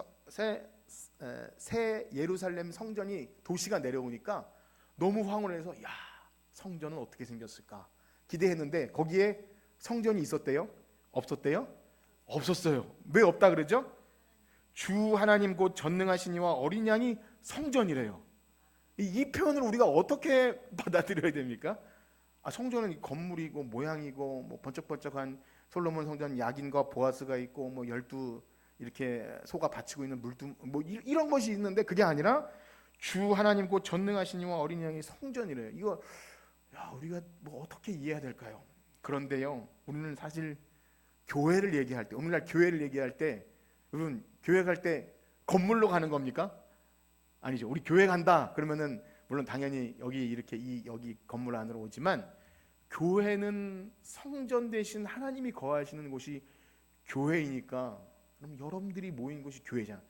새 예루살렘 성전이 도시가 내려오니까 너무 황홀해서 야, 성전은 어떻게 생겼을까 기대했는데 거기에 성전이 있었대요? 없었대요? 없었어요. 왜 없다 그러죠? 주 하나님 곧 전능하시니와 어린 양이 성전이래요. 이 표현을 우리가 어떻게 받아들여야 됩니까? 성전은 건물이고 모양이고 뭐 번쩍번쩍한 솔로몬 성전 야긴과 보아스가 있고 뭐 12 이렇게 소가 바치고 있는 물두 뭐 이런 것이 있는데 그게 아니라 주 하나님 곧 전능하시니와 어린 양이 성전이래요. 이거 우리가 뭐 어떻게 이해해야 될까요? 그런데요, 우리는 사실 교회를 얘기할 때, 오늘날 교회를 얘기할 때, 여러분 교회 갈 때 건물로 가는 겁니까? 아니죠. 우리 교회 간다 그러면은 물론 당연히 여기 여기 건물 안으로 오지만 교회는 성전 대신 하나님이 거하시는 곳이 교회이니까, 그럼 여러분들이 모인 곳이 교회잖아.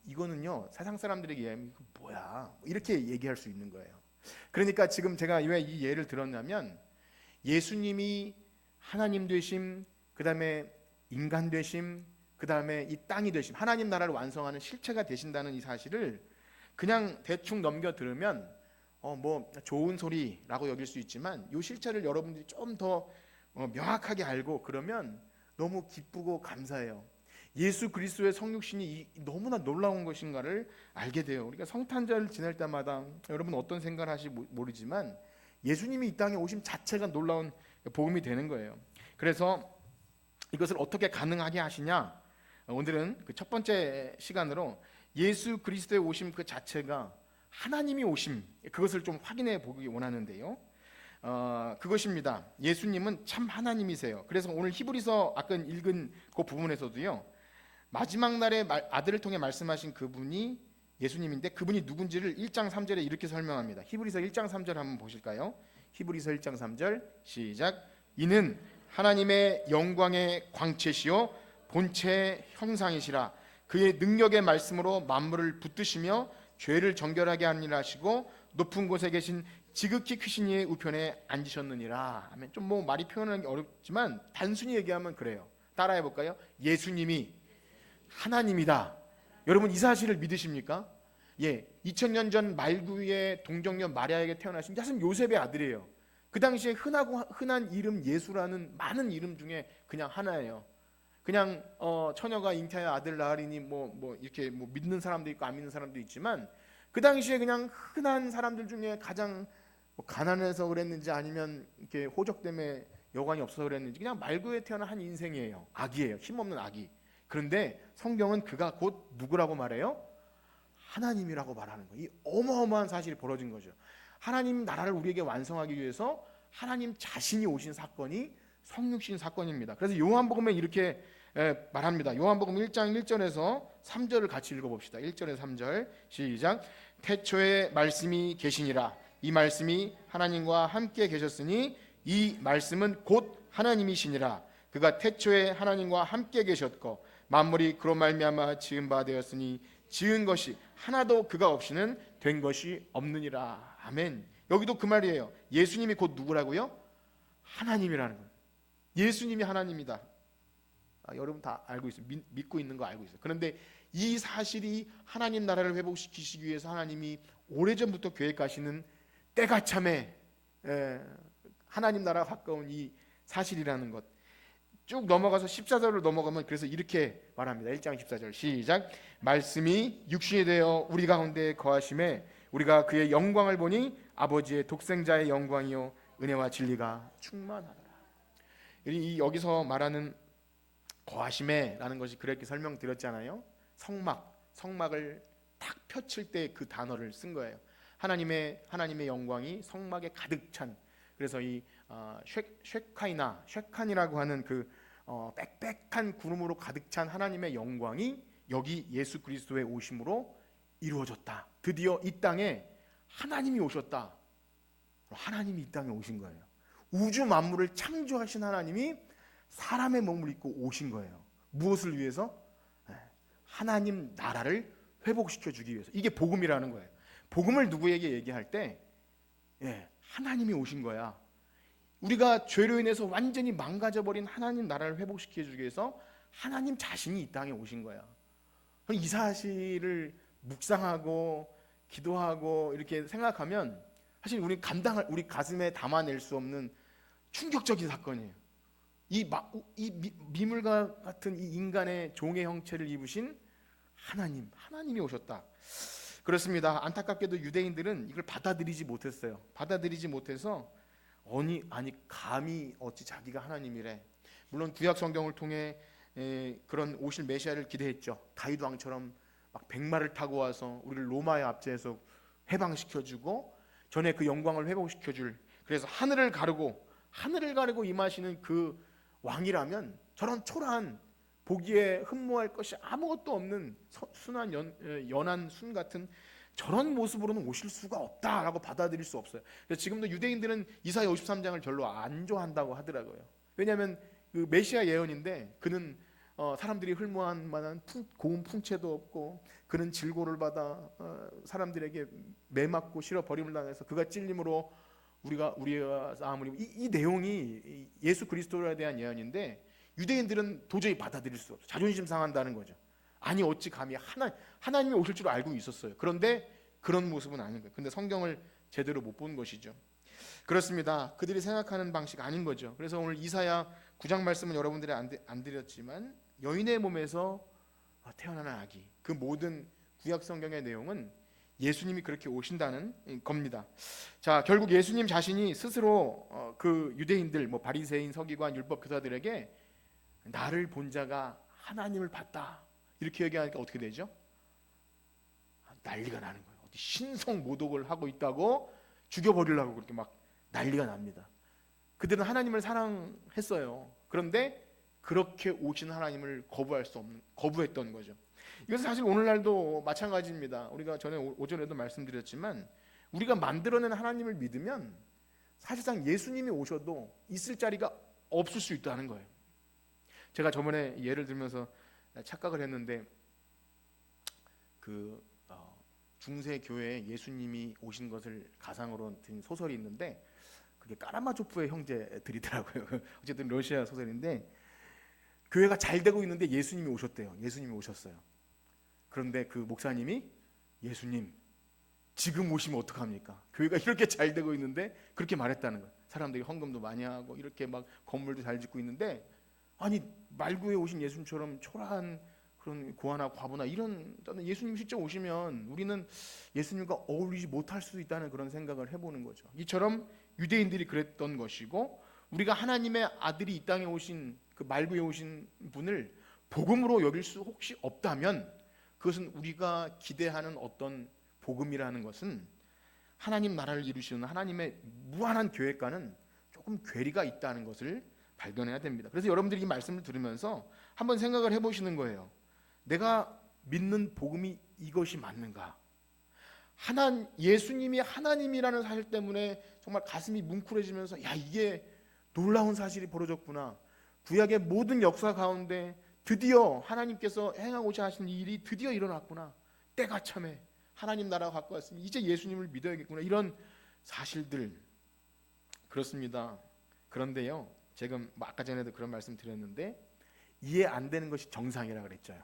이거는요 세상 사람들에게 얘기하면 이거 뭐야 이렇게 얘기할 수 있는 거예요. 그러니까 지금 제가 왜 이 예를 들었냐면, 예수님이 하나님 되심, 그 다음에 인간 되심, 그 다음에 이 땅이 되심, 하나님 나라를 완성하는 실체가 되신다는 이 사실을 그냥 대충 넘겨 들으면 뭐 좋은 소리라고 여길 수 있지만, 이 실체를 여러분들이 좀 더 명확하게 알고 그러면 너무 기쁘고 감사해요. 예수 그리스도의 성육신이 너무나 놀라운 것인가를 알게 돼요. 우리가 성탄절을 지낼 때마다 여러분 어떤 생각을 하실지 모르지만 예수님이 이 땅에 오심 자체가 놀라운 복음이 되는 거예요. 그래서 이것을 어떻게 가능하게 하시냐, 오늘은 그 첫 번째 시간으로 예수 그리스도의 오심 그 자체가 하나님이 오심, 그것을 좀 확인해 보기 원하는데요. 그것입니다. 예수님은 참 하나님이세요. 그래서 오늘 히브리서 아까 읽은 그 부분에서도요, 마지막 날에 아들을 통해 말씀하신 그분이 예수님인데 그분이 누군지를 1장 3절에 이렇게 설명합니다. 히브리서 1장 3절 한번 보실까요? 히브리서 1장 3절 시작. 이는 하나님의 영광의 광채시요 본체 형상이시라. 그의 능력의 말씀으로 만물을 붙드시며 죄를 정결하게 하느니라 하시고 높은 곳에 계신 지극히 크신 이의 우편에 앉으셨느니라. 하면 좀 뭐 말이 표현하기 어렵지만 단순히 얘기하면 그래요. 따라해 볼까요? 예수님이 하나님이다. 여러분 이 사실을 믿으십니까? 예, 2000년 전 말구의 동정녀 마리아에게 태어나신 사실 요셉의 아들이에요. 그 당시에 흔한 이름 예수라는 많은 이름 중에 그냥 하나예요. 그냥 처녀가 잉태하여 아들 낳으리니 뭐 이렇게 뭐 믿는 사람도 있고 안 믿는 사람도 있지만 그 당시에 그냥 흔한 사람들 중에 가장 뭐 가난해서 그랬는지 아니면 이렇게 호적 때문에 여관이 없어서 그랬는지 그냥 말구에 태어난 한 인생이에요. 아기예요. 힘없는 아기. 그런데 성경은 그가 곧 누구라고 말해요? 하나님이라고 말하는 거예요. 이 어마어마한 사실이 벌어진 거죠. 하나님 나라를 우리에게 완성하기 위해서 하나님 자신이 오신 사건이 성육신 사건입니다. 그래서 요한복음에 이렇게 말합니다. 요한복음 1장 1절에서 3절을 같이 읽어봅시다. 1절에서 3절 시작. 태초에 말씀이 계시니라. 이 말씀이 하나님과 함께 계셨으니 이 말씀은 곧 하나님이시니라. 그가 태초에 하나님과 함께 계셨고 만물이 그로 말미암아 지은 바 되었으니 지은 것이 하나도 그가 없이는 된 것이 없느니라. 아멘. 여기도 그 말이에요. 예수님이 곧 누구라고요? 하나님이라는 거예요. 예수님이 하나님이다. 여러분 다 알고 있어요. 믿고 있는 거 알고 있어요. 그런데 이 사실이 하나님 나라를 회복시키시기 위해서 하나님이 오래전부터 계획하시는 때가 참에 하나님 나라가 가까운 이 사실이라는 것. 쭉 넘어가서 14절로 넘어가면 그래서 이렇게 말합니다. 1장 14절 시작. 말씀이 육신이 되어 우리 가운데 거하심에 우리가 그의 영광을 보니 아버지의 독생자의 영광이요 은혜와 진리가 충만하더라. 여기서 말하는 거하심에라는 것이 그렇게 설명드렸잖아요. 성막을 탁 펼칠 때 그 단어를 쓴 거예요. 하나님의 영광이 성막에 가득 찬. 그래서 이 쉐칸이라고 하는 그 빽빽한 구름으로 가득 찬 하나님의 영광이 여기 예수 그리스도의 오심으로 이루어졌다. 드디어 이 땅에 하나님이 오셨다. 하나님이 이 땅에 오신 거예요. 우주 만물을 창조하신 하나님이 사람의 몸을 입고 오신 거예요. 무엇을 위해서? 하나님 나라를 회복시켜 주기 위해서. 이게 복음이라는 거예요. 복음을 누구에게 얘기할 때 하나님이 오신 거야. 우리가 죄로 인해서 완전히 망가져버린 하나님 나라를 회복시켜 주기 위해서 하나님 자신이 이 땅에 오신 거야. 이 사실을 묵상하고 기도하고 이렇게 생각하면 사실 우리 가슴에 담아낼 수 없는 충격적인 사건이에요. 이 미물과 같은 이 인간의 종의 형체를 입으신 하나님이 오셨다. 그렇습니다. 안타깝게도 유대인들은 이걸 받아들이지 못했어요. 받아들이지 못해서 아니 감히 어찌 자기가 하나님이래. 물론 구약 성경을 통해 그런 오실 메시아를 기대했죠. 다윗 왕처럼 막 백마를 타고 와서 우리를 로마의 압제에서 해방시켜주고 전에 그 영광을 회복시켜줄. 그래서 하늘을 가르고 임하시는 그 왕이라면 저런 초라한 보기에 흠모할 것이 아무것도 없는 순한 연한 순 같은 저런 모습으로는 오실 수가 없다라고 받아들일 수 없어요. 그래서 지금도 유대인들은 이사야 53장을 별로 안 좋아한다고 하더라고요. 왜냐하면 그 메시아 예언인데 그는 사람들이 흠모할 만한 고운 풍채도 없고 그는 질고를 받아 사람들에게 매맞고 실어 버림을 당해서 그가 찔림으로 우리가 싸움을 이 내용이 예수 그리스도에 대한 예언인데 유대인들은 도저히 받아들일 수 없어요. 자존심 상한다는 거죠. 아니 어찌 감히 하나님이 오실 줄 알고 있었어요. 그런데 그런 모습은 아닌 거예요. 근데 성경을 제대로 못 본 것이죠. 그렇습니다. 그들이 생각하는 방식 아닌 거죠. 그래서 오늘 이사야 9장 말씀은 여러분들이 안 드렸지만 여인의 몸에서 태어나는 아기, 그 모든 구약 성경의 내용은 예수님이 그렇게 오신다는 겁니다. 자, 결국 예수님 자신이 스스로 그 유대인들, 바리새인, 서기관, 율법 교사들에게 나를 본 자가 하나님을 봤다 이렇게 얘기하니까 어떻게 되죠? 난리가 나는 거예요. 어디 신성 모독을 하고 있다고 죽여버리려고 그렇게 막 난리가 납니다. 그들은 하나님을 사랑했어요. 그런데 그렇게 오신 하나님을 거부했던 거죠. 이것은 사실 오늘날도 마찬가지입니다. 우리가 전에 오전에도 말씀드렸지만 우리가 만들어낸 하나님을 믿으면 사실상 예수님이 오셔도 있을 자리가 없을 수 있다는 거예요. 제가 저번에 예를 들면서 착각을 했는데 중세 교회에 예수님이 오신 것을 가상으로 든 소설이 있는데 그게 까라마조프의 형제들이더라고요. 어쨌든 러시아 소설인데 교회가 잘 되고 있는데 예수님이 오셨대요. 예수님이 오셨어요. 그런데 그 목사님이 예수님 지금 오시면 어떡합니까? 교회가 이렇게 잘 되고 있는데 그렇게 말했다는 거예요. 사람들이 헌금도 많이 하고 이렇게 막 건물도 잘 짓고 있는데 아니 말구에 오신 예수님처럼 초라한 그런 고아나 과부나 이런 예수님 실제 오시면 우리는 예수님과 어울리지 못할 수도 있다는 그런 생각을 해보는 거죠. 이처럼 유대인들이 그랬던 것이고 우리가 하나님의 아들이 이 땅에 오신 그 말구에 오신 분을 복음으로 여길 수 혹시 없다면 그것은 우리가 기대하는 어떤 복음이라는 것은 하나님 나라를 이루시는 하나님의 무한한 계획과는 조금 괴리가 있다는 것을 발견해야 됩니다. 그래서 여러분들이 이 말씀을 들으면서 한번 생각을 해보시는 거예요. 내가 믿는 복음이 이것이 맞는가? 예수님이 하나님이라는 사실 때문에 정말 가슴이 뭉클해지면서 야 이게 놀라운 사실이 벌어졌구나. 구약의 모든 역사 가운데 드디어 하나님께서 행하고자 하신 일이 드디어 일어났구나. 때가 참해. 하나님 나라가 갖고 왔으니 이제 예수님을 믿어야겠구나. 이런 사실들 그렇습니다. 그런데요. 지금 아까 전에도 그런 말씀 드렸는데 이해 안 되는 것이 정상이라 그랬죠.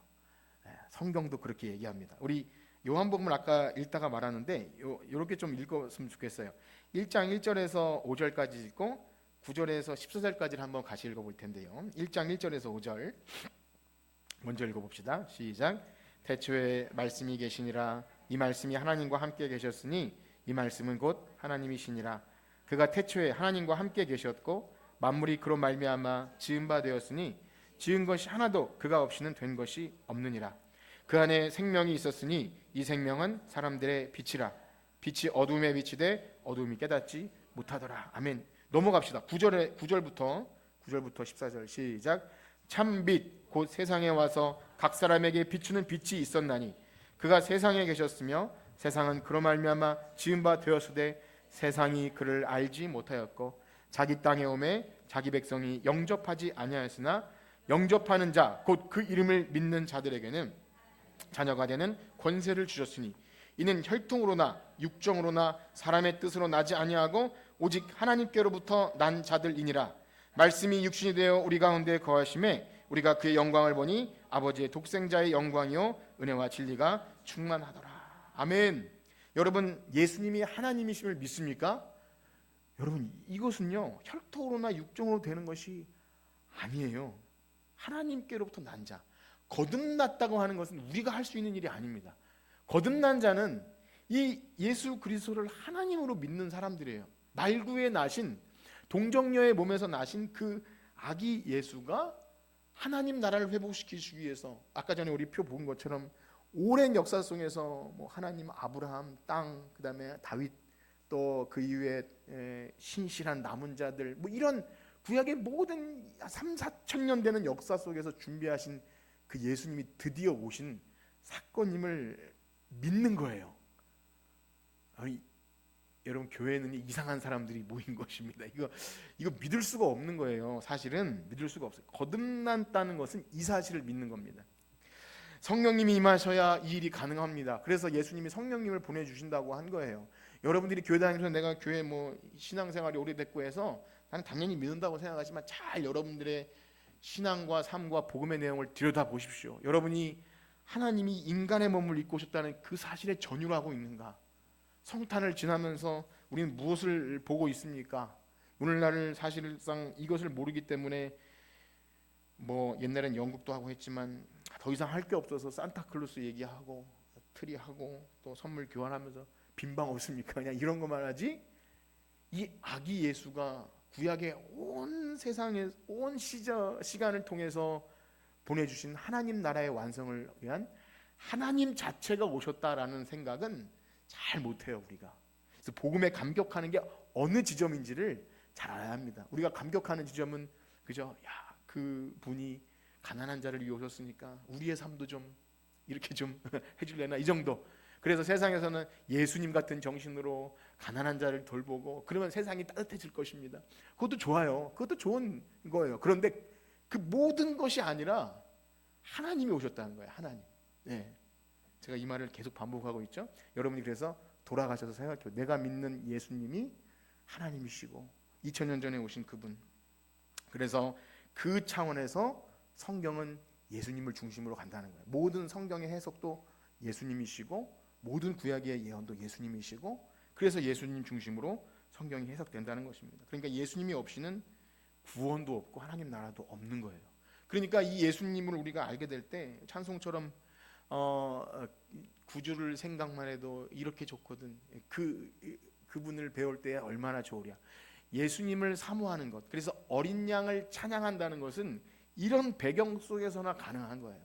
성경도 그렇게 얘기합니다. 우리 요한복음을 아까 읽다가 말하는데 이렇게 좀 읽었으면 좋겠어요. 1장 1절에서 5절까지 읽고 9절에서 14절까지를 한번 같이 읽어볼 텐데요. 1장 1절에서 5절 먼저 읽어봅시다. 시작. 태초에 말씀이 계시니라. 이 말씀이 하나님과 함께 계셨으니 이 말씀은 곧 하나님이시니라. 그가 태초에 하나님과 함께 계셨고 만물이 그로 말미암아 지은 바 되었으니 지은 것이 하나도 그가 없이는 된 것이 없느니라. 그 안에 생명이 있었으니 이 생명은 사람들의 빛이라. 빛이 어둠에 비치되 어둠이 깨닫지 못하더라. 아멘. 넘어갑시다. 9절부터 14절 시작. 참빛 곧 세상에 와서 각 사람에게 비추는 빛이 있었나니 그가 세상에 계셨으며 세상은 그로 말미암아 지은 바 되었으되 세상이 그를 알지 못하였고 자기 땅에 오매 자기 백성이 영접하지 아니하였으나 영접하는 자 곧 그 이름을 믿는 자들에게는 자녀가 되는 권세를 주셨으니 이는 혈통으로나 육정으로나 사람의 뜻으로 나지 아니하고 오직 하나님께로부터 난 자들이니라. 말씀이 육신이 되어 우리 가운데 거하심에 우리가 그의 영광을 보니 아버지의 독생자의 영광이요 은혜와 진리가 충만하더라. 아멘. 여러분 예수님이 하나님이심을 믿습니까? 여러분 이것은요 혈통으로나 육정으로 되는 것이 아니에요. 하나님께로부터 난 자. 거듭났다고 하는 것은 우리가 할 수 있는 일이 아닙니다. 거듭난 자는 이 예수 그리스도를 하나님으로 믿는 사람들이에요. 말구에 나신 동정녀의 몸에서 나신 그 아기 예수가 하나님 나라를 회복시키기 위해서 아까 전에 우리 표 본 것처럼 오랜 역사 속에서 뭐 하나님 아브라함 땅 그다음에 다윗 또 그 이후에 신실한 남은 자들 뭐 이런 구약의 모든 3, 4천 년 되는 역사 속에서 준비하신 그 예수님이 드디어 오신 사건임을 믿는 거예요. 여러분 교회는 이상한 사람들이 모인 것입니다. 이거 믿을 수가 없는 거예요. 사실은 믿을 수가 없어요. 거듭났다는 것은 이 사실을 믿는 겁니다. 성령님이 임하셔야 이 일이 가능합니다. 그래서 예수님이 성령님을 보내주신다고 한 거예요. 여러분들이 교회 다니면서 내가 교회 뭐 신앙생활이 오래됐고 해서 나는 당연히 믿는다고 생각하지만 잘 여러분들의 신앙과 삶과 복음의 내용을 들여다보십시오. 여러분이 하나님이 인간의 몸을 입고 오셨다는 그 사실에 전율하고 있는가? 성탄을 지나면서 우리는 무엇을 보고 있습니까? 오늘날은 사실상 이것을 모르기 때문에 뭐 옛날엔 연극도 하고 했지만 더 이상 할 게 없어서 산타클로스 얘기하고 트리하고 또 선물 교환하면서 빈방 없습니까? 그냥 이런 것만 하지. 이 아기 예수가 구약의 온 세상의 온 시간을 통해서 보내주신 하나님 나라의 완성을 위한 하나님 자체가 오셨다라는 생각은 잘 못해요 우리가. 그래서 복음에 감격하는 게 어느 지점인지를 잘 알아야 합니다. 우리가 감격하는 지점은 그죠? 야, 그 분이 가난한 자를 위해 오셨으니까 우리의 삶도 좀 이렇게 좀 해줄래나 이 정도. 그래서 세상에서는 예수님 같은 정신으로 가난한 자를 돌보고 그러면 세상이 따뜻해질 것입니다. 그것도 좋아요. 그것도 좋은 거예요. 그런데 그 모든 것이 아니라 하나님이 오셨다는 거예요. 하나님. 네. 제가 이 말을 계속 반복하고 있죠. 여러분이 그래서 돌아가셔서 생각해요. 내가 믿는 예수님이 하나님이시고 2000년 전에 오신 그분. 그래서 그 차원에서 성경은 예수님을 중심으로 간다는 거예요. 모든 성경의 해석도 예수님이시고 모든 구약의 예언도 예수님이시고 그래서 예수님 중심으로 성경이 해석된다는 것입니다. 그러니까 예수님이 없이는 구원도 없고 하나님 나라도 없는 거예요. 그러니까 이 예수님을 우리가 알게 될 때 찬송처럼 구주를 생각만 해도 이렇게 좋거든. 그분을 배울 때 얼마나 좋으랴. 예수님을 사모하는 것. 그래서 어린 양을 찬양한다는 것은 이런 배경 속에서나 가능한 거예요.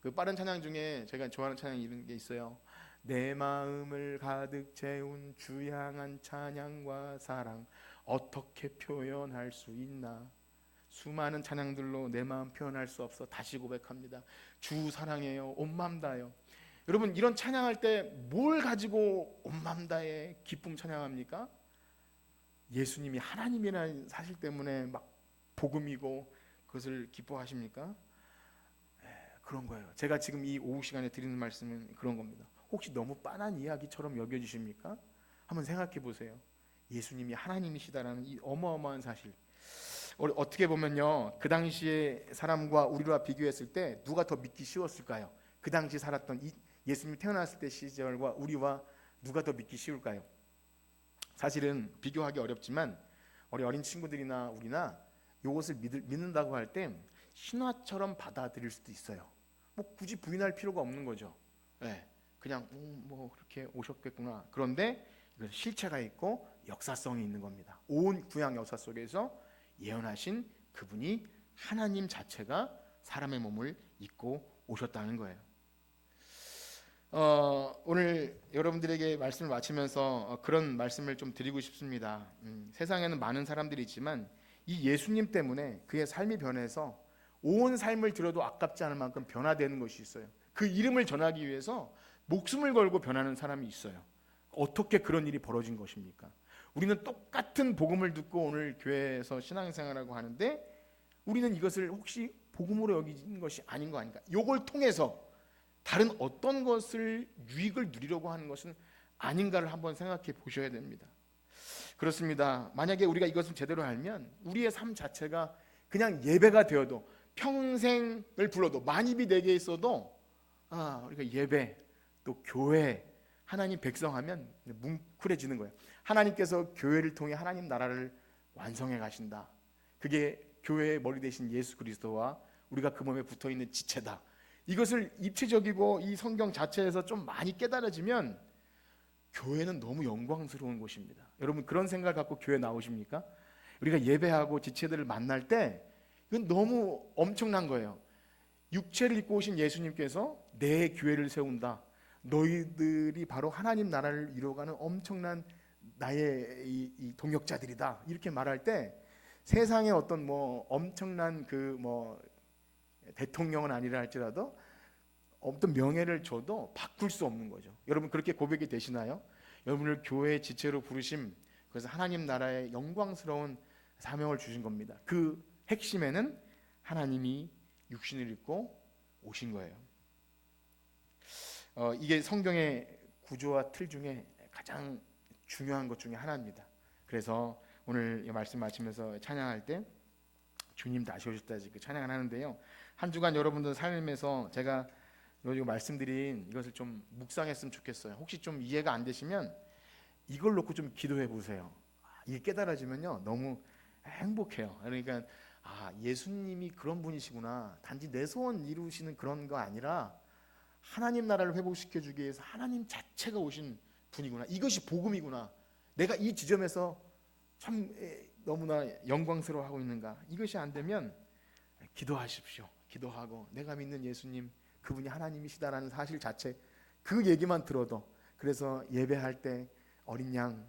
그 빠른 찬양 중에 제가 좋아하는 찬양 이런 게 있어요. 내 마음을 가득 채운 주 향한 찬양과 사랑 어떻게 표현할 수 있나. 수많은 찬양들로 내 마음 표현할 수 없어 다시 고백합니다. 주 사랑해요. 온 마음 다요. 여러분 이런 찬양할 때 뭘 가지고 온 마음 다해 기쁨 찬양합니까? 예수님이 하나님이라는 사실 때문에 막 복음이고 그것을 기뻐하십니까? 그런 거예요. 제가 지금 이 오후 시간에 드리는 말씀은 그런 겁니다. 혹시 너무 빤한 이야기처럼 여겨지십니까? 한번 생각해 보세요. 예수님이 하나님이시다라는 이 어마어마한 사실. 어떻게 보면요, 그 당시의 사람과 우리와 비교했을 때 누가 더 믿기 쉬웠을까요? 그 당시 살았던 예수님이 태어났을 때 시절과 우리와 누가 더 믿기 쉬울까요? 사실은 비교하기 어렵지만 우리 어린 친구들이나 우리나 이것을 믿는다고 할 때 신화처럼 받아들일 수도 있어요. 뭐 굳이 부인할 필요가 없는 거죠. 네, 그냥 뭐 그렇게 오셨겠구나. 그런데 이건 실체가 있고 역사성이 있는 겁니다. 온 구약 역사 속에서 예언하신 그분이 하나님 자체가 사람의 몸을 입고 오셨다는 거예요. 오늘 여러분들에게 말씀을 마치면서 그런 말씀을 좀 드리고 싶습니다. 세상에는 많은 사람들이 있지만 이 예수님 때문에 그의 삶이 변해서 온 삶을 들여도 아깝지 않을 만큼 변화되는 것이 있어요. 그 이름을 전하기 위해서 목숨을 걸고 변하는 사람이 있어요. 어떻게 그런 일이 벌어진 것입니까? 우리는 똑같은 복음을 듣고 오늘 교회에서 신앙생활하고 하는데 우리는 이것을 혹시 복음으로 여기는 것이 아닌 거 아닌가? 이걸 통해서 다른 어떤 것을 유익을 누리려고 하는 것은 아닌가를 한번 생각해 보셔야 됩니다. 그렇습니다. 만약에 우리가 이것을 제대로 알면 우리의 삶 자체가 그냥 예배가 되어도 평생을 불러도 만입이 내게 있어도 우리가 예배 또 교회 하나님 백성하면 뭉클해지는 거예요. 하나님께서 교회를 통해 하나님 나라를 완성해 가신다. 그게 교회의 머리 대신 예수 그리스도와 우리가 그 몸에 붙어있는 지체다. 이것을 입체적이고 이 성경 자체에서 좀 많이 깨달아지면 교회는 너무 영광스러운 곳입니다. 여러분 그런 생각을 갖고 교회 나오십니까? 우리가 예배하고 지체들을 만날 때 이건 너무 엄청난 거예요. 육체를 입고 오신 예수님께서 내 교회를 세운다. 너희들이 바로 하나님 나라를 이루어가는 엄청난 나의 이 동역자들이다. 이렇게 말할 때 세상에 어떤 뭐 엄청난 대통령은 아니라 할지라도 어떤 명예를 줘도 바꿀 수 없는 거죠. 여러분 그렇게 고백이 되시나요? 여러분을 교회의 지체로 부르심, 그래서 하나님 나라의 영광스러운 사명을 주신 겁니다. 그 핵심에는 하나님이 육신을 입고 오신 거예요. 이게 성경의 구조와 틀 중에 가장 중요한 것 중에 하나입니다. 그래서 오늘 이 말씀 마치면서 찬양할 때 주님 다시 오셨다 찬양을 하는데요. 한 주간 여러분들 삶에서 제가 요즘 말씀드린 이것을 좀 묵상했으면 좋겠어요. 혹시 좀 이해가 안 되시면 이걸 놓고 좀 기도해 보세요. 이게 깨달아지면요 너무 행복해요. 그러니까 예수님이 그런 분이시구나. 단지 내 소원 이루시는 그런 거 아니라 하나님 나라를 회복시켜 주기 위해서 하나님 자체가 오신 분이구나. 이것이 복음이구나. 내가 이 지점에서 참 너무나 영광스러워하고 있는가. 이것이 안 되면 기도하십시오. 기도하고 내가 믿는 예수님 그분이 하나님이시다라는 사실 자체, 그 얘기만 들어도, 그래서 예배할 때 어린 양,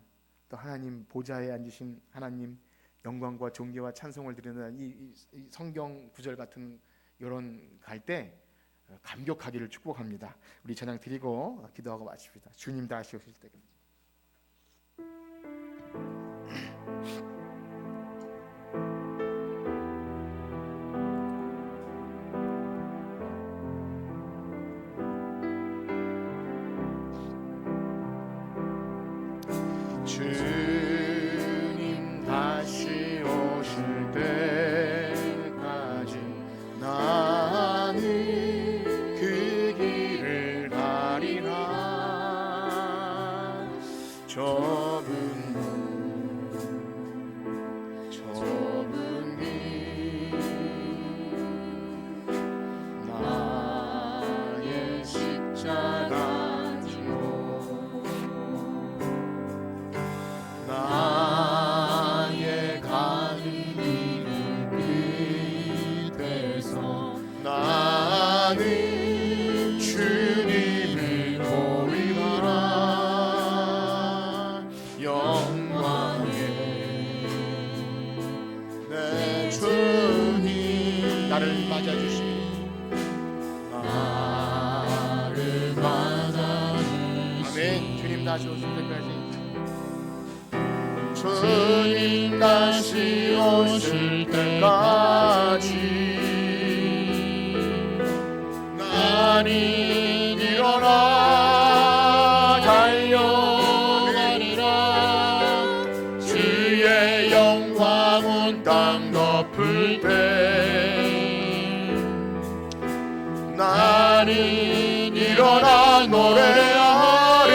또 하나님 보좌에 앉으신 하나님 영광과 존귀와 찬송을 드리는 이 성경 구절 같은 이런 갈 때 감격하기를 축복합니다. 우리 찬양 드리고 기도하고 마칩시다. 주님 다시 오실 때까지. 주님 다시 오실 때까지 나는 그 길을 가리라. 좁은 길 나의 십자가 지고 나의 가는 길을 끝에서 나는 주님을 보리라. 영광의 내 주님 나를 맞아주시니 나를 맞아주시니. 아멘. 주님 다시 오실 때까지. 주님 다시 오실 때까지 나는 일어나 달려가리라. 주의 영광 온 땅 덮을 때 나는 일어나 노래하리.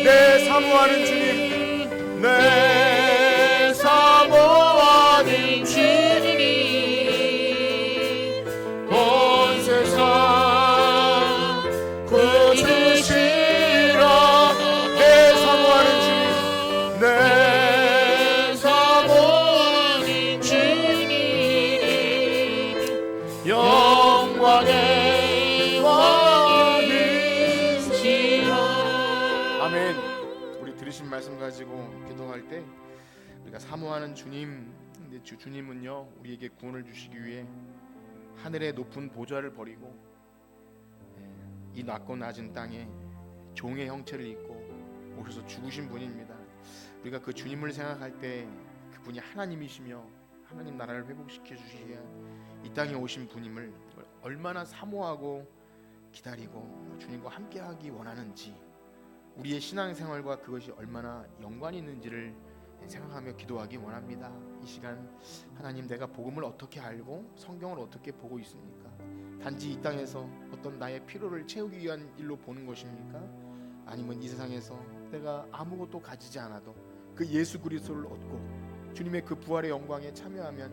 내 사모하는 주님, 내 사모하는 주님이 온 세상 구주시라. 내 사모하는 주님, 내 사모하는 주님 영광의 왕이시라. 아멘. 우리 들으신 말씀 가지고 기도할 때 우리가 사모하는 주님, 근데 주님은요 우리에게 구원을 주시기 위해 하늘의 높은 보좌를 버리고 이 낮고 낮은 땅에 종의 형체를 입고 오셔서 죽으신 분입니다. 우리가 그 주님을 생각할 때 그분이 하나님이시며 하나님 나라를 회복시켜 주시기 위한 이 땅에 오신 분임을 얼마나 사모하고 기다리고 주님과 함께하기 원하는지, 우리의 신앙생활과 그것이 얼마나 연관이 있는지를 생각하며 기도하기 원합니다. 이 시간 하나님, 내가 복음을 어떻게 알고 성경을 어떻게 보고 있습니까? 단지 이 땅에서 어떤 나의 필요를 채우기 위한 일로 보는 것입니까? 아니면 이 세상에서 내가 아무것도 가지지 않아도 그 예수 그리스도를 얻고 주님의 그 부활의 영광에 참여하면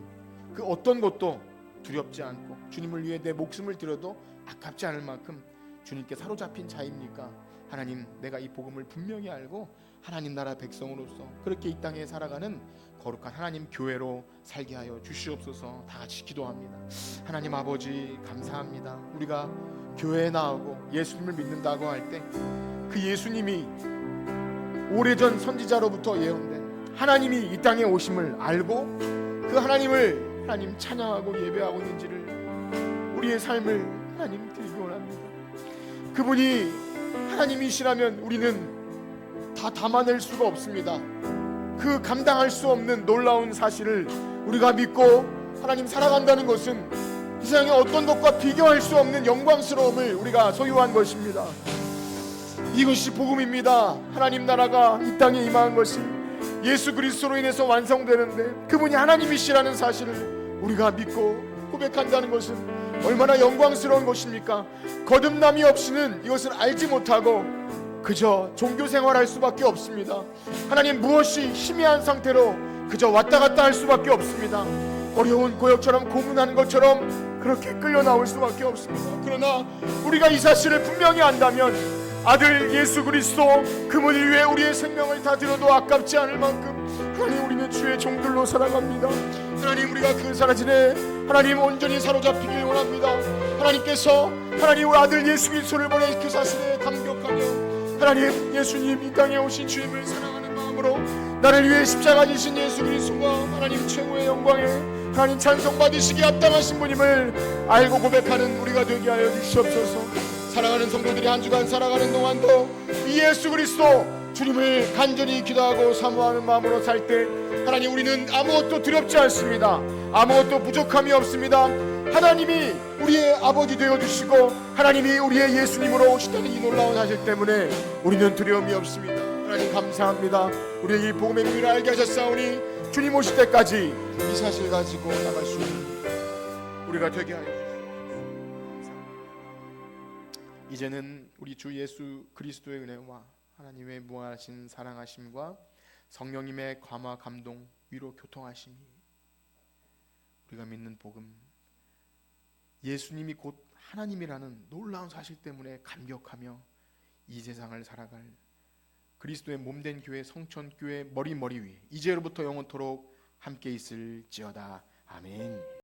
그 어떤 것도 두렵지 않고 주님을 위해 내 목숨을 들여도 아깝지 않을 만큼 주님께 사로잡힌 자입니까? 하나님, 내가 이 복음을 분명히 알고 하나님 나라 백성으로서 그렇게 이 땅에 살아가는 거룩한 하나님 교회로 살게 하여 주시옵소서. 다 같이 기도합니다. 하나님 아버지, 감사합니다. 우리가 교회에 나오고 예수님을 믿는다고 할 때 그 예수님이 오래전 선지자로부터 예언된 하나님이 이 땅에 오심을 알고 그 하나님을 하나님 찬양하고 예배하고 있는지를 우리의 삶을 하나님 드리기 원합니다. 그분이 하나님이시라면 우리는 다 담아낼 수가 없습니다. 그 감당할 수 없는 놀라운 사실을 우리가 믿고 하나님 살아간다는 것은 이 세상의 어떤 것과 비교할 수 없는 영광스러움을 우리가 소유한 것입니다. 이것이 복음입니다. 하나님 나라가 이 땅에 임한 것이 예수 그리스도로 인해서 완성되는데 그분이 하나님이시라는 사실을 우리가 믿고 고백한다는 것은 얼마나 영광스러운 것입니까? 거듭남이 없이는 이것을 알지 못하고 그저 종교 생활할 수밖에 없습니다. 하나님, 무엇이 희미한 상태로 그저 왔다 갔다 할 수밖에 없습니다. 어려운 고역처럼 고문하는 것처럼 그렇게 끌려 나올 수밖에 없습니다. 그러나 우리가 이 사실을 분명히 안다면 아들 예수 그리스도 그분을 위해 우리의 생명을 다 드려도 아깝지 않을 만큼 하나님, 우리는 주의 종들로 살아갑니다. 하나님, 우리가 그 사라지네 하나님 온전히 사로잡히길 원합니다. 하나님께서 하나님 아들 예수 그리스도를 보내 그 사실에 감격하며 하나님 예수님 이 땅에 오신 주님을 사랑하는 마음으로 나를 위해 십자가 지신 예수 그리스도가 하나님 최고의 영광에 하나님 찬송 받으시기에 합당하신 분임을 알고 고백하는 우리가 되게 하여 주시옵소서. 사랑하는 성도들이 한 주간 살아가는 동안도 이 예수 그리스도 주님을 간절히 기도하고 사모하는 마음으로 살 때 하나님 우리는 아무것도 두렵지 않습니다. 아무것도 부족함이 없습니다. 하나님이 우리의 아버지 되어주시고 하나님이 우리의 예수님으로 오시다는 이 놀라운 사실 때문에 우리는 두려움이 없습니다. 하나님 감사합니다. 우리에게 이 복음의 의미를 알게 하셨사오니 주님 오실 때까지 이 사실 가지고 나갈 수 있는 우리가 되게 하여 주시옵소서. 이제는 우리 주 예수 그리스도의 은혜와 하나님의 무한하신 사랑하심과 성령님의 감화 감동 위로 교통하심이 우리가 믿는 복음 예수님이 곧 하나님이라는 놀라운 사실 때문에 감격하며 이 세상을 살아갈 그리스도의 몸된 교회 성천교회 머리 위에 이제로부터 영원토록 함께 있을지어다. 아멘.